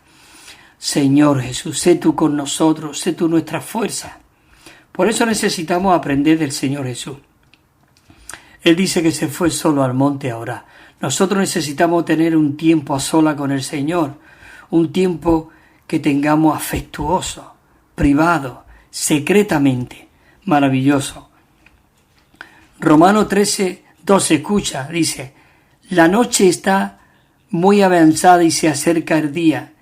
Speaker 1: Señor Jesús, sé tú con nosotros, sé tú nuestra fuerza. Por eso necesitamos aprender del Señor Jesús. Él dice que se fue solo al monte a orar. Nosotros necesitamos tener un tiempo a sola con el Señor, un tiempo que tengamos afectuoso, privado, secretamente, maravilloso. Romanos 13:12, escucha, dice, la noche está muy avanzada y se acerca el día.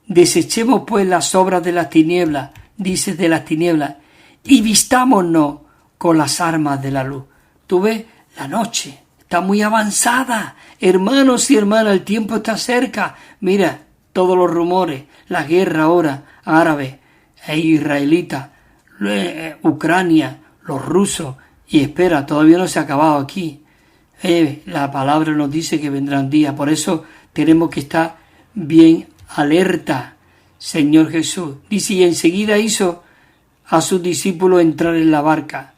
Speaker 1: Desechemos pues las obras de las tinieblas, dice de las tinieblas, y vistámonos con las armas de la luz. ¿Tú ves? La noche está muy avanzada. Hermanos y hermanas, el tiempo está cerca. Mira, todos los rumores, la guerra ahora, árabe e israelita, Ucrania, los rusos, y espera, todavía no se ha acabado aquí. La palabra nos dice que vendrán días, por eso tenemos que estar bien alerta. Señor Jesús dice, y enseguida hizo a sus discípulos entrar en la barca,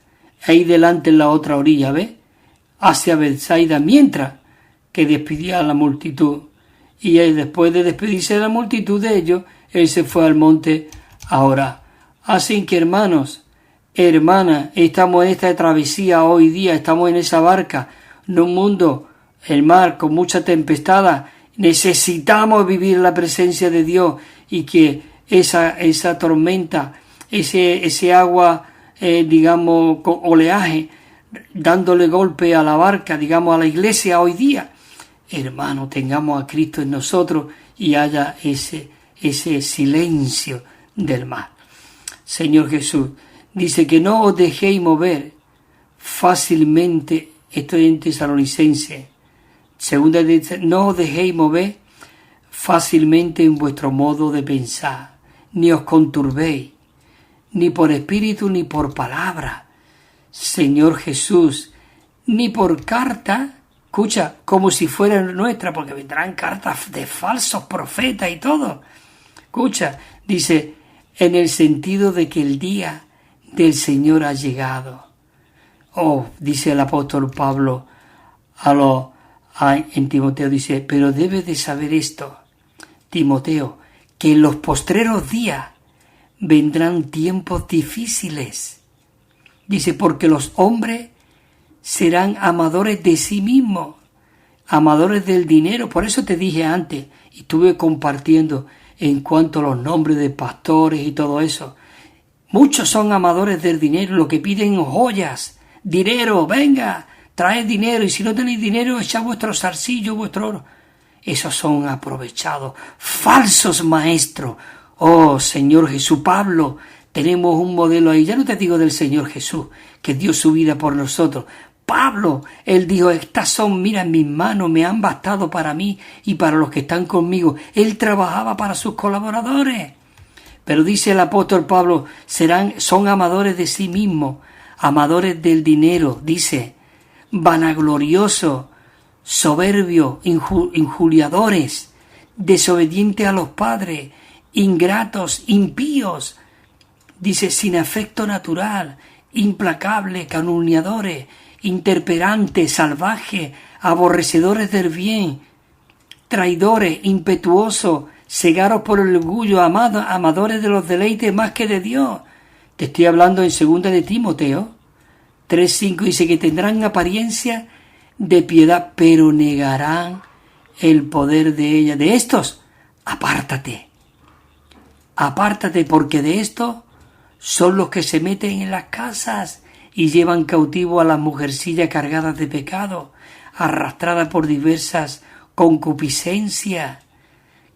Speaker 1: ahí delante en la otra orilla, ¿ves? Hacia Betsaida, mientras que despedía a la multitud. Y después de despedirse de la multitud de ellos, él se fue al monte a orar. Así que, hermanos, hermanas, estamos en esta travesía hoy día, estamos en esa barca, en un mundo, el mar, con mucha tempestad. Necesitamos vivir la presencia de Dios y que esa tormenta, ese agua, digamos, con oleaje, dándole golpe a la barca, digamos, a la iglesia hoy día. Hermano, tengamos a Cristo en nosotros y haya ese silencio del mar. Señor Jesús, dice que no os dejéis mover fácilmente, estoy en Tesalonicense. Segunda dice, no os dejéis mover fácilmente en vuestro modo de pensar, ni os conturbéis, ni por espíritu ni por palabra, Señor Jesús, ni por carta, escucha, como si fuera nuestra, porque vendrán cartas de falsos profetas y todo. Escucha, dice, en el sentido de que el día del Señor ha llegado. Oh, dice el apóstol Pablo en Timoteo, dice, pero debes de saber esto, Timoteo, que en los postreros días vendrán tiempos difíciles. Dice, porque los hombres serán amadores de sí mismos, amadores del dinero. Por eso te dije antes, y estuve compartiendo en cuanto a los nombres de pastores y todo eso. Muchos son amadores del dinero, lo que piden joyas, dinero, venga, traed dinero, y si no tenéis dinero, echad vuestro zarcillo, vuestro oro. Esos son aprovechados, falsos maestros. Oh, Señor Jesús, Pablo, tenemos un modelo ahí, ya no te digo del Señor Jesús, que dio su vida por nosotros. Pablo, él dijo, estas son, mira, mis manos me han bastado para mí y para los que están conmigo. Él trabajaba para sus colaboradores. Pero dice el apóstol Pablo, son amadores de sí mismos, amadores del dinero, dice, vanagloriosos, soberbios, injuriadores, desobedientes a los padres, ingratos, impíos, dice, sin afecto natural, implacables, calumniadores, interperantes, salvajes, aborrecedores del bien, traidores, impetuosos, cegados por el orgullo, amadores de los deleites más que de Dios. Te estoy hablando en 2 de Timoteo 3:5, dice que tendrán apariencia de piedad, pero negarán el poder de ella. De estos, apártate. Apártate, porque de estos son los que se meten en las casas y llevan cautivo a las mujercillas cargadas de pecado, arrastradas por diversas concupiscencias,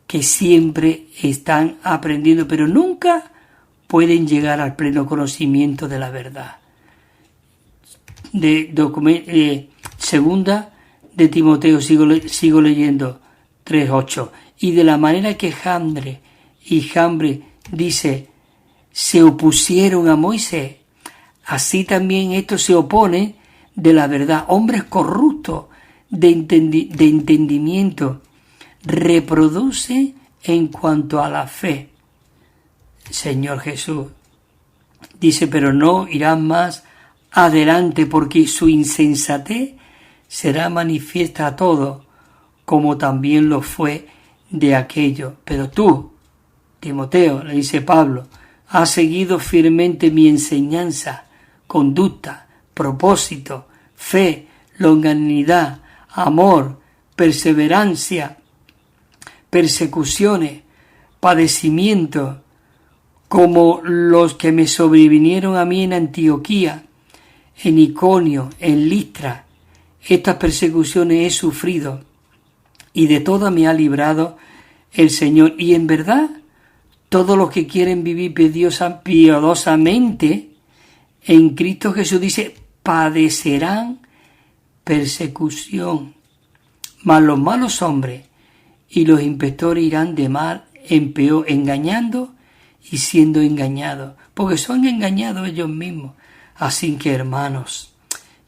Speaker 1: que siempre están aprendiendo, pero nunca pueden llegar al pleno conocimiento de la verdad. Segunda de Timoteo, sigo leyendo, 3:8. Y de la manera que Jandre y Jambre, dice, se opusieron a Moisés, así también estos se oponen de la verdad. Hombres corruptos de entendimiento, reproducen en cuanto a la fe. Señor Jesús dice, pero no irán más adelante, porque su insensatez será manifiesta a todos, como también lo fue de aquello. Pero tú, Timoteo, le dice Pablo, has seguido firmemente mi enseñanza, conducta, propósito, fe, longanimidad, amor, perseverancia, persecuciones, padecimientos, como los que me sobrevinieron a mí en Antioquía, en Iconio, en Listra. Estas persecuciones he sufrido, y de todas me ha librado el Señor. Y en verdad, todos los que quieren vivir piadosamente en Cristo Jesús, dice, padecerán persecución. Mas los malos hombres y los impostores irán de mal en peor, engañando y siendo engañados, porque son engañados ellos mismos. Así que, hermanos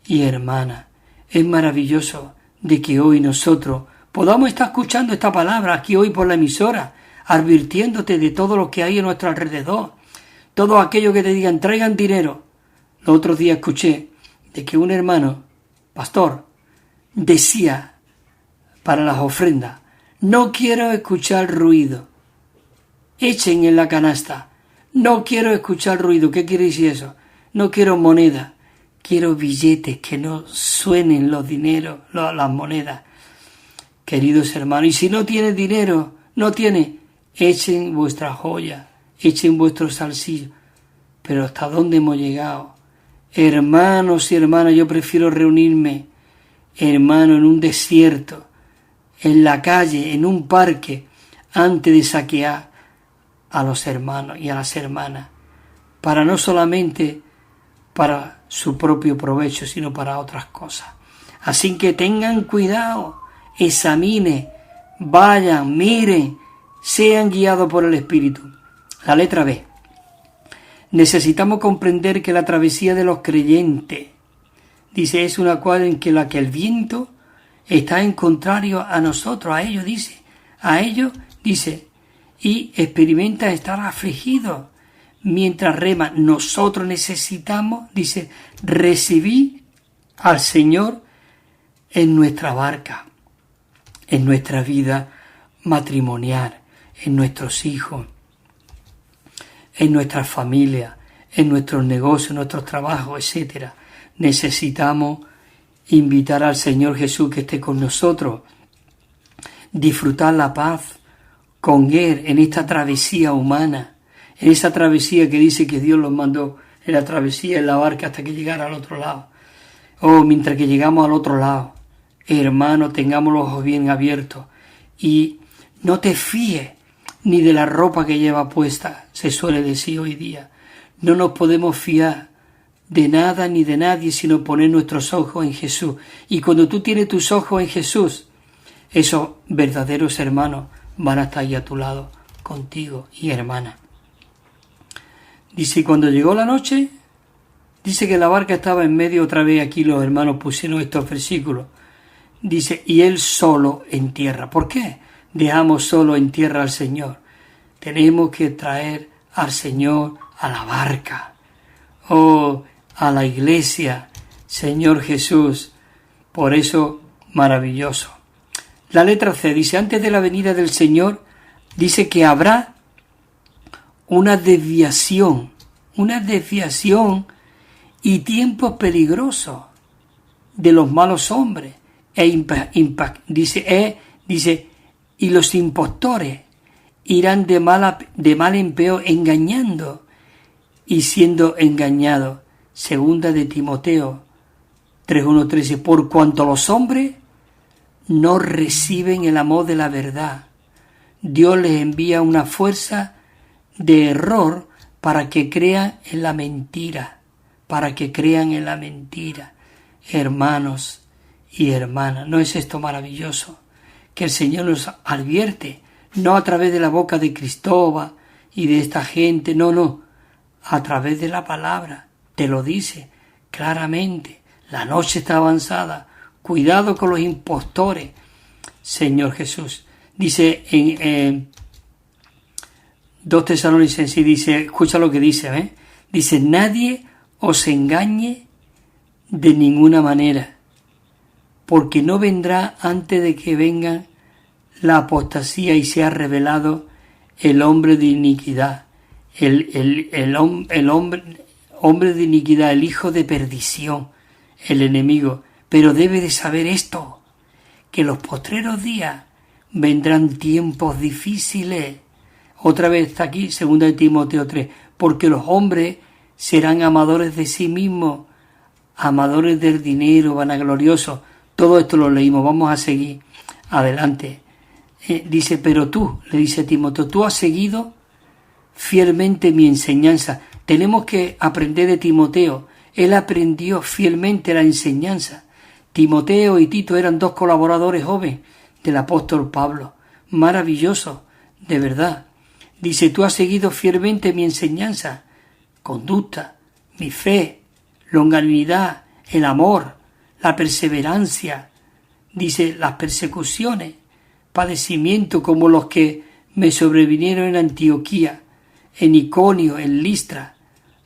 Speaker 1: y hermanas, es maravilloso de que hoy nosotros podamos estar escuchando esta palabra aquí hoy por la emisora, advirtiéndote de todo lo que hay a nuestro alrededor, todo aquello que te digan, traigan dinero. Los otros días escuché de que un hermano, pastor, decía para las ofrendas, no quiero escuchar ruido, echen en la canasta, no quiero escuchar ruido. ¿Qué quiere decir eso? No quiero moneda, quiero billetes, que no suenen los dineros, las monedas. Queridos hermanos, y si no tiene dinero, echen vuestra joya, echen vuestros salsillos. Pero ¿hasta dónde hemos llegado? Hermanos y hermanas, yo prefiero reunirme, hermano, en un desierto, en la calle, en un parque, antes de saquear a los hermanos y a las hermanas, para no solamente para su propio provecho, sino para otras cosas. Así que tengan cuidado, examinen, vayan, miren, sean guiados por el Espíritu. La letra B. Necesitamos comprender que la travesía de los creyentes, dice, es una cual en que la que el viento está en contrario a nosotros, a ellos, dice, y experimenta estar afligidos mientras rema. Nosotros necesitamos, dice, recibir al Señor en nuestra barca, en nuestra vida matrimonial, en nuestros hijos, en nuestras familias, en nuestros negocios, en nuestros trabajos, etc. Necesitamos invitar al Señor Jesús que esté con nosotros, disfrutar la paz con Él en esta travesía humana, en esa travesía que dice que Dios los mandó, en la travesía en la barca hasta que llegara al otro lado. Mientras que llegamos al otro lado, hermano, tengamos los ojos bien abiertos y no te fíes ni de la ropa que lleva puesta, se suele decir hoy día. No nos podemos fiar de nada ni de nadie, sino poner nuestros ojos en Jesús. Y cuando tú tienes tus ojos en Jesús, esos verdaderos hermanos van a estar ahí a tu lado, contigo y hermana. Dice, cuando llegó la noche, dice que la barca estaba en medio otra vez. Aquí los hermanos pusieron estos versículos. Dice, y él solo en tierra. ¿Por qué dejamos solo en tierra al Señor? Tenemos que traer al Señor a la barca, a la iglesia, Señor Jesús. Por eso, maravilloso. La letra C dice, antes de la venida del Señor, dice que habrá una desviación y tiempos peligrosos de los malos hombres. Dice, es Dice, y los impostores irán de mal en peor, engañando y siendo engañados. Segunda de Timoteo 3:1-13. Por cuanto los hombres no reciben el amor de la verdad, Dios les envía una fuerza de error para que crean en la mentira, Hermanos y hermanas, ¿no es esto maravilloso? Que el Señor nos advierte, no a través de la boca de Cristóbal y de esta gente, no, a través de la palabra, te lo dice claramente. La noche está avanzada, cuidado con los impostores, Señor Jesús. Dice en 2 Tesalonicenses, dice, escucha lo que dice, dice, nadie os engañe de ninguna manera, porque no vendrá antes de que venga la apostasía y sea revelado el hombre de iniquidad, el hombre de iniquidad, el hijo de perdición, el enemigo. Pero debe de saber esto, que en los postreros días vendrán tiempos difíciles. Otra vez está aquí, 2 de Timoteo 3, porque los hombres serán amadores de sí mismos, amadores del dinero, vanagloriosos. Todo esto lo leímos, vamos a seguir adelante. Dice, pero tú, le dice Timoteo, tú has seguido fielmente mi enseñanza. Tenemos que aprender de Timoteo. Él aprendió fielmente la enseñanza. Timoteo y Tito eran 2 colaboradores jóvenes del apóstol Pablo. Maravilloso, de verdad. Dice, tú has seguido fielmente mi enseñanza, conducta, mi fe, longanimidad, el amor, la perseverancia. Dice, las persecuciones, padecimientos como los que me sobrevinieron en Antioquía, en Iconio, en Listra.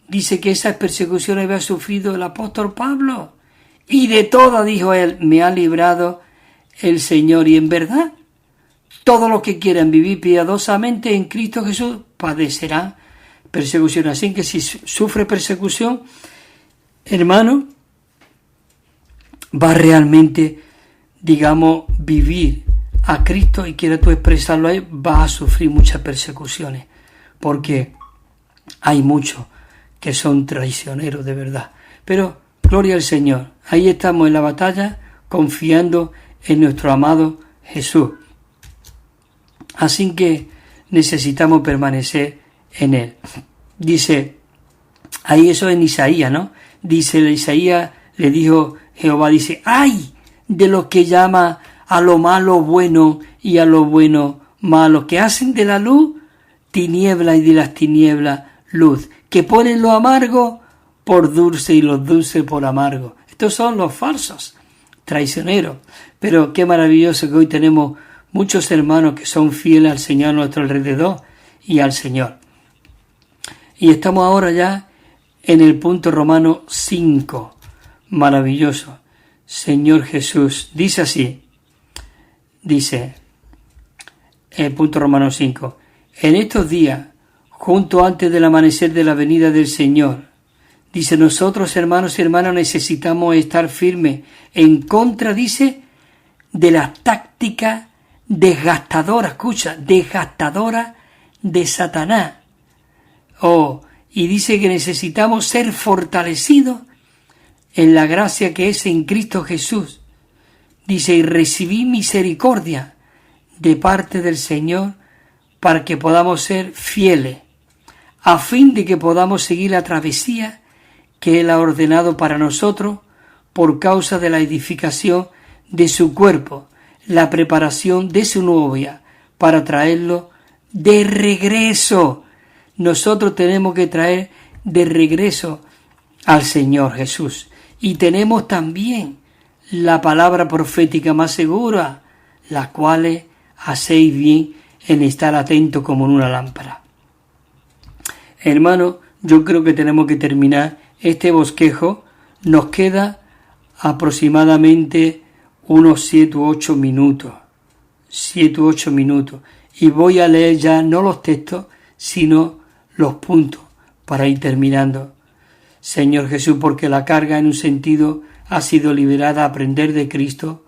Speaker 1: Dice que esas persecuciones había sufrido el apóstol Pablo. Y de todas, dijo él, me ha librado el Señor. Y en verdad, todos los que quieran vivir piadosamente en Cristo Jesús padecerán persecución. Así que si sufre persecución, hermano, va realmente, vivir a Cristo y quiera tú expresarlo ahí, vas a sufrir muchas persecuciones, porque hay muchos que son traicioneros de verdad. Pero gloria al Señor, ahí estamos en la batalla, confiando en nuestro amado Jesús. Así que necesitamos permanecer en Él. Dice, ahí eso en Isaías, ¿no? Dice, Isaías le dijo Jehová, dice, ¡ay de los que llama a lo malo bueno y a lo bueno malo, que hacen de la luz tiniebla y de las tinieblas luz, que ponen lo amargo por dulce y lo dulce por amargo! Estos son los falsos traicioneros. Pero qué maravilloso que hoy tenemos muchos hermanos que son fieles al Señor a nuestro alrededor y al Señor. Y estamos ahora ya en el punto Romano 5. Maravilloso. Señor Jesús, dice así, dice el punto Romano 5. En estos días, junto antes del amanecer de la venida del Señor, dice, nosotros, hermanos y hermanas, necesitamos estar firmes en contra, dice, de las tácticas desgastadoras, escucha, desgastadoras de Satanás. Y dice que necesitamos ser fortalecidos en la gracia que es en Cristo Jesús. Dice, y recibí misericordia de parte del Señor para que podamos ser fieles, a fin de que podamos seguir la travesía que Él ha ordenado para nosotros por causa de la edificación de su cuerpo, la preparación de su novia, para traerlo de regreso. Nosotros tenemos que traer de regreso al Señor Jesús. Y tenemos también la palabra profética más segura, la cual hacéis bien en estar atentos como en una lámpara. Hermano, yo creo que tenemos que terminar este bosquejo. Nos queda aproximadamente unos 7 u 8 minutos. 7 u 8 minutos. Y voy a leer ya no los textos, sino los puntos para ir terminando. Señor Jesús, porque la carga en un sentido ha sido liberada a aprender de Cristo,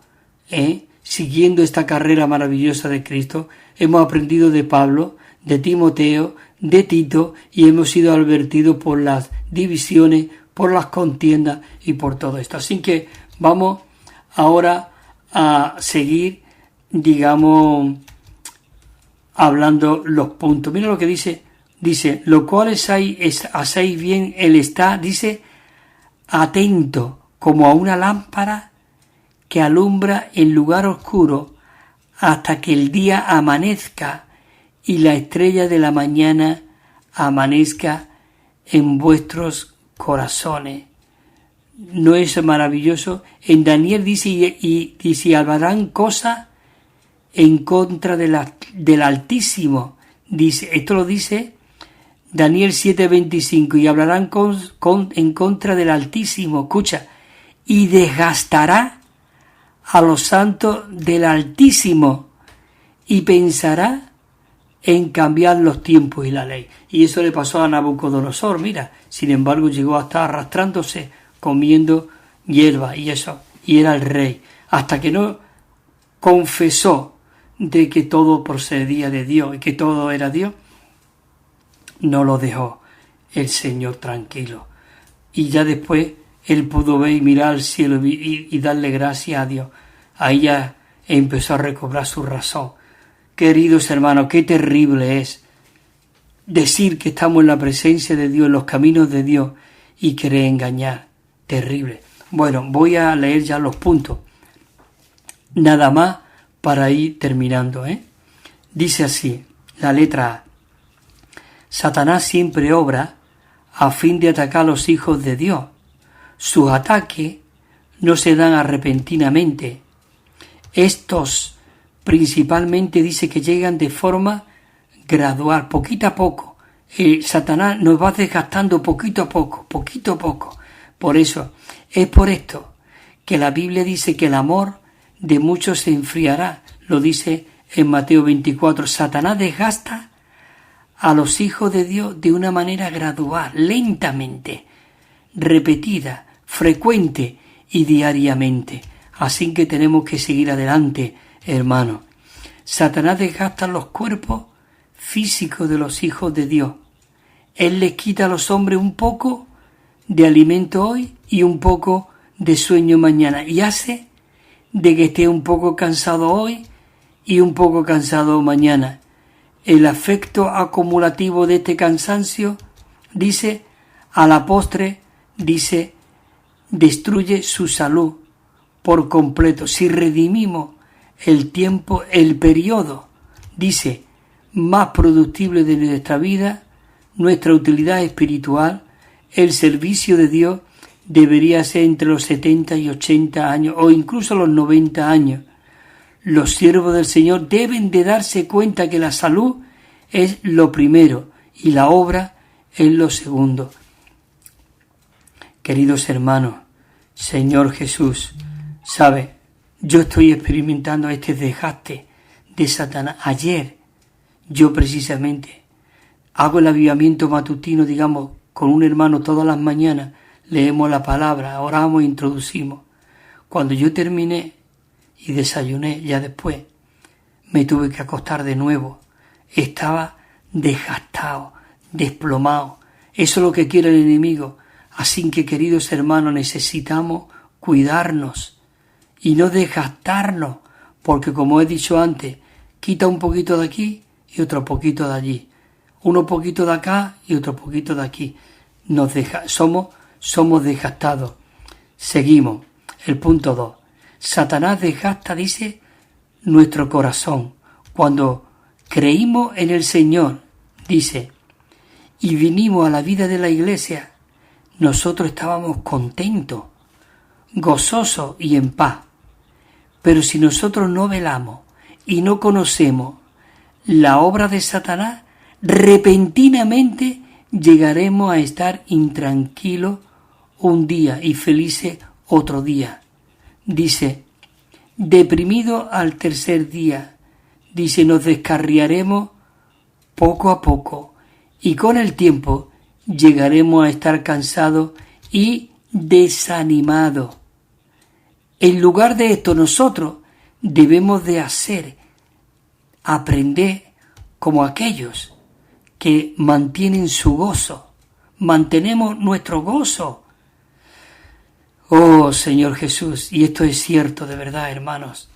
Speaker 1: siguiendo esta carrera maravillosa de Cristo, hemos aprendido de Pablo, de Timoteo, de Tito, y hemos sido advertidos por las divisiones, por las contiendas y por todo esto. Así que vamos ahora a seguir, digamos, hablando los puntos. Mira lo que dice, lo cual hacéis bien el estar, dice, atento como a una lámpara que alumbra en lugar oscuro hasta que el día amanezca y la estrella de la mañana amanezca en vuestros corazones. ¿No es maravilloso? En Daniel dice, y hablarán cosas en contra del Altísimo. Dice, esto lo dice Daniel 7:25, y hablarán en contra del Altísimo, escucha, y desgastará a los santos del Altísimo y pensará en cambiar los tiempos y la ley. Y eso le pasó a Nabucodonosor, mira, sin embargo llegó a estar arrastrándose, comiendo hierba y eso, y era el rey, hasta que no confesó de que todo procedía de Dios y que todo era Dios, no lo dejó el Señor tranquilo. Y ya después él pudo ver y mirar al cielo y darle gracias a Dios. Ahí ya empezó a recobrar su razón. Queridos hermanos, qué terrible es decir que estamos en la presencia de Dios, en los caminos de Dios, y querer engañar. Terrible. Bueno, voy a leer ya los puntos. Nada más para ir terminando, Dice así, la letra A. Satanás siempre obra a fin de atacar a los hijos de Dios. Sus ataques no se dan repentinamente. Estos principalmente dice que llegan de forma gradual, poquito a poco. Satanás nos va desgastando poquito a poco. Por eso, es por esto que la Biblia dice que el amor de muchos se enfriará. Lo dice en Mateo 24. Satanás desgasta a los hijos de Dios de una manera gradual, lentamente, repetida, frecuente y diariamente. Así que tenemos que seguir adelante, hermanos. Satanás desgasta los cuerpos físicos de los hijos de Dios. Él les quita a los hombres un poco de alimento hoy y un poco de sueño mañana, y hace de que esté un poco cansado hoy y un poco cansado mañana. El efecto acumulativo de este cansancio, dice, a la postre, dice, destruye su salud por completo. Si redimimos el tiempo, el periodo, dice, más productivo de nuestra vida, nuestra utilidad espiritual, el servicio de Dios debería ser entre los 70 y 80 años o incluso los 90 años. Los siervos del Señor deben de darse cuenta que la salud es lo primero y la obra es lo segundo. Queridos hermanos, Señor Jesús, ¿sabe? Yo estoy experimentando este desgaste de Satanás. Ayer yo precisamente hago el avivamiento matutino, digamos, con un hermano todas las mañanas, leemos la palabra, oramos e introducimos. Cuando yo terminé y desayuné, ya después me tuve que acostar de nuevo. Estaba desgastado, desplomado. Eso es lo que quiere el enemigo. Así que, queridos hermanos, necesitamos cuidarnos y no desgastarnos, porque como he dicho antes, quita un poquito de aquí y otro poquito de allí. Uno poquito de acá y otro poquito de aquí. Somos desgastados. Seguimos. El punto 2. Satanás desgasta, dice, nuestro corazón. Cuando creímos en el Señor, dice, y vinimos a la vida de la iglesia, nosotros estábamos contentos, gozosos y en paz. Pero si nosotros no velamos y no conocemos la obra de Satanás, repentinamente llegaremos a estar intranquilos un día y felices otro día. Dice, deprimido al tercer día, dice, nos descarriaremos poco a poco y con el tiempo llegaremos a estar cansados y desanimados. En lugar de esto, nosotros debemos de aprender como aquellos que mantienen su gozo. Mantenemos nuestro gozo. Oh Señor Jesús, y esto es cierto de verdad, hermanos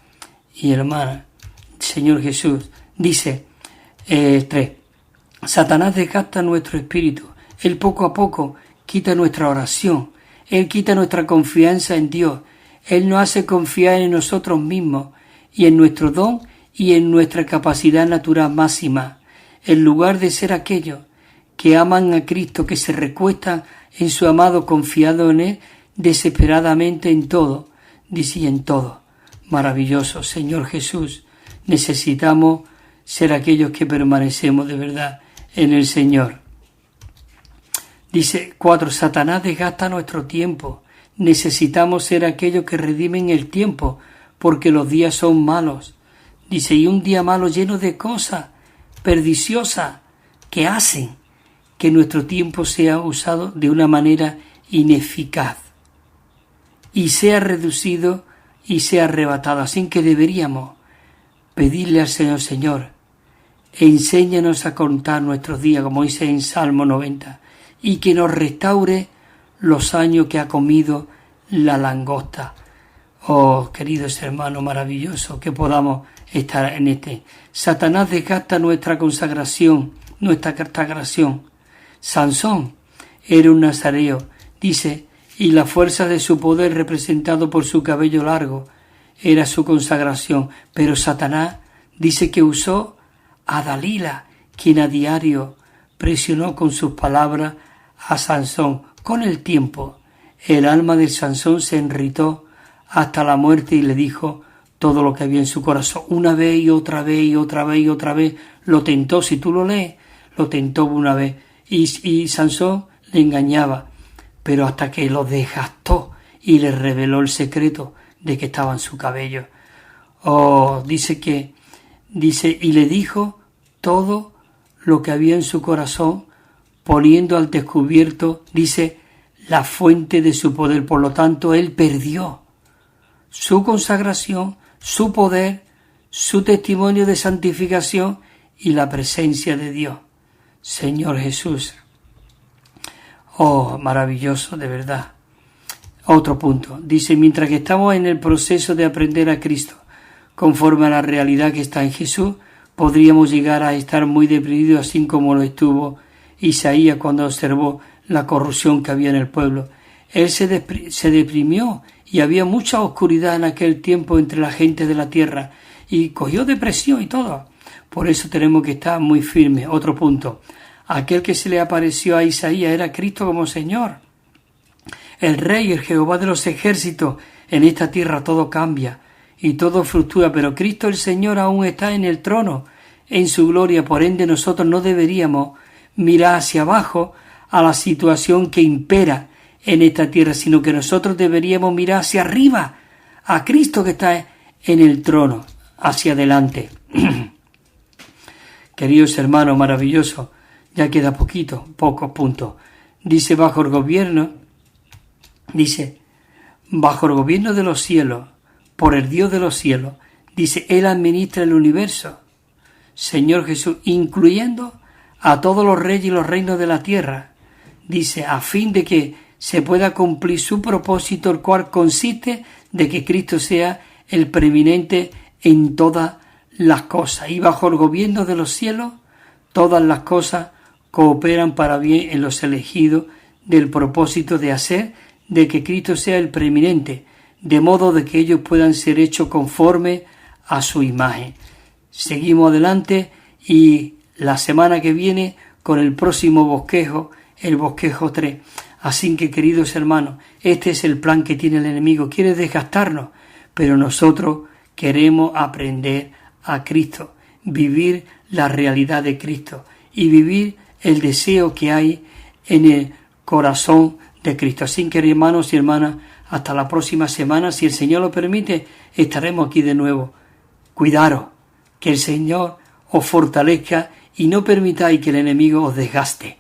Speaker 1: y hermanas. Señor Jesús dice 3. Satanás desgasta nuestro espíritu. Él poco a poco quita nuestra oración. Él quita nuestra confianza en Dios. Él nos hace confiar en nosotros mismos y en nuestro don y en nuestra capacidad natural máxima, en lugar de ser aquellos que aman a Cristo, que se recuestan en su amado confiado en Él desesperadamente en todo. Dice, y en todo. Maravilloso, Señor Jesús. Necesitamos ser aquellos que permanecemos de verdad en el Señor. Dice 4. Satanás desgasta nuestro tiempo. Necesitamos ser aquellos que redimen el tiempo, porque los días son malos. Dice, y un día malo lleno de cosas perniciosas que hacen que nuestro tiempo sea usado de una manera ineficaz y sea reducido y sea arrebatado. Así que deberíamos pedirle al Señor, Señor, enséñanos a contar nuestros días, como dice en Salmo 90, y que nos restaure los años que ha comido la langosta. Oh, queridos hermanos, maravilloso que podamos estar en este. Satanás desgasta nuestra consagración, nuestra consagración. Sansón era un nazareo, dice, y la fuerza de su poder representado por su cabello largo era su consagración. Pero Satanás dice que usó a Dalila, quien a diario presionó con sus palabras a Sansón. Con el tiempo, el alma de Sansón se irritó hasta la muerte y le dijo todo lo que había en su corazón. Una vez y otra vez y otra vez y otra vez lo tentó. Si tú lo lees, lo tentó una vez. Y Sansón le engañaba, pero hasta que lo desgastó y le reveló el secreto de que estaba en su cabello. Oh, dice, y le dijo todo lo que había en su corazón, poniendo al descubierto, dice, la fuente de su poder. Por lo tanto, él perdió su consagración, su poder, su testimonio de santificación y la presencia de Dios. Señor Jesús. Oh, maravilloso, de verdad. Otro punto. Dice, mientras que estamos en el proceso de aprender a Cristo, conforme a la realidad que está en Jesús, podríamos llegar a estar muy deprimidos, así como lo estuvo Isaías cuando observó la corrupción que había en el pueblo. Él se deprimió y había mucha oscuridad en aquel tiempo entre la gente de la tierra y cogió depresión y todo. Por eso tenemos que estar muy firmes. Otro punto. Aquel que se le apareció a Isaías era Cristo como Señor. El Rey, el Jehová de los ejércitos. En esta tierra todo cambia y todo fluctúa, pero Cristo el Señor aún está en el trono, en su gloria. Por ende, nosotros no deberíamos mirar hacia abajo a la situación que impera en esta tierra, sino que nosotros deberíamos mirar hacia arriba, a Cristo que está en el trono, hacia adelante. Queridos hermanos, maravilloso, ya queda pocos puntos. Dice, bajo el gobierno de los cielos, por el Dios de los cielos, dice, Él administra el universo, Señor Jesús, incluyendo a todos los reyes y los reinos de la tierra, dice, a fin de que se pueda cumplir su propósito, el cual consiste de que Cristo sea el preeminente en todas las cosas. Y bajo el gobierno de los cielos, todas las cosas cooperan para bien en los elegidos del propósito de hacer de que Cristo sea el preeminente, de modo de que ellos puedan ser hechos conforme a su imagen. Seguimos adelante y la semana que viene con el próximo bosquejo, el bosquejo 3. Así que, queridos hermanos, este es el plan que tiene el enemigo. Quiere desgastarnos, pero nosotros queremos aprender a Cristo, vivir la realidad de Cristo y vivir el deseo que hay en el corazón de Cristo. Así que, hermanos y hermanas, hasta la próxima semana, si el Señor lo permite, estaremos aquí de nuevo. Cuidaros, que el Señor os fortalezca y no permitáis que el enemigo os desgaste.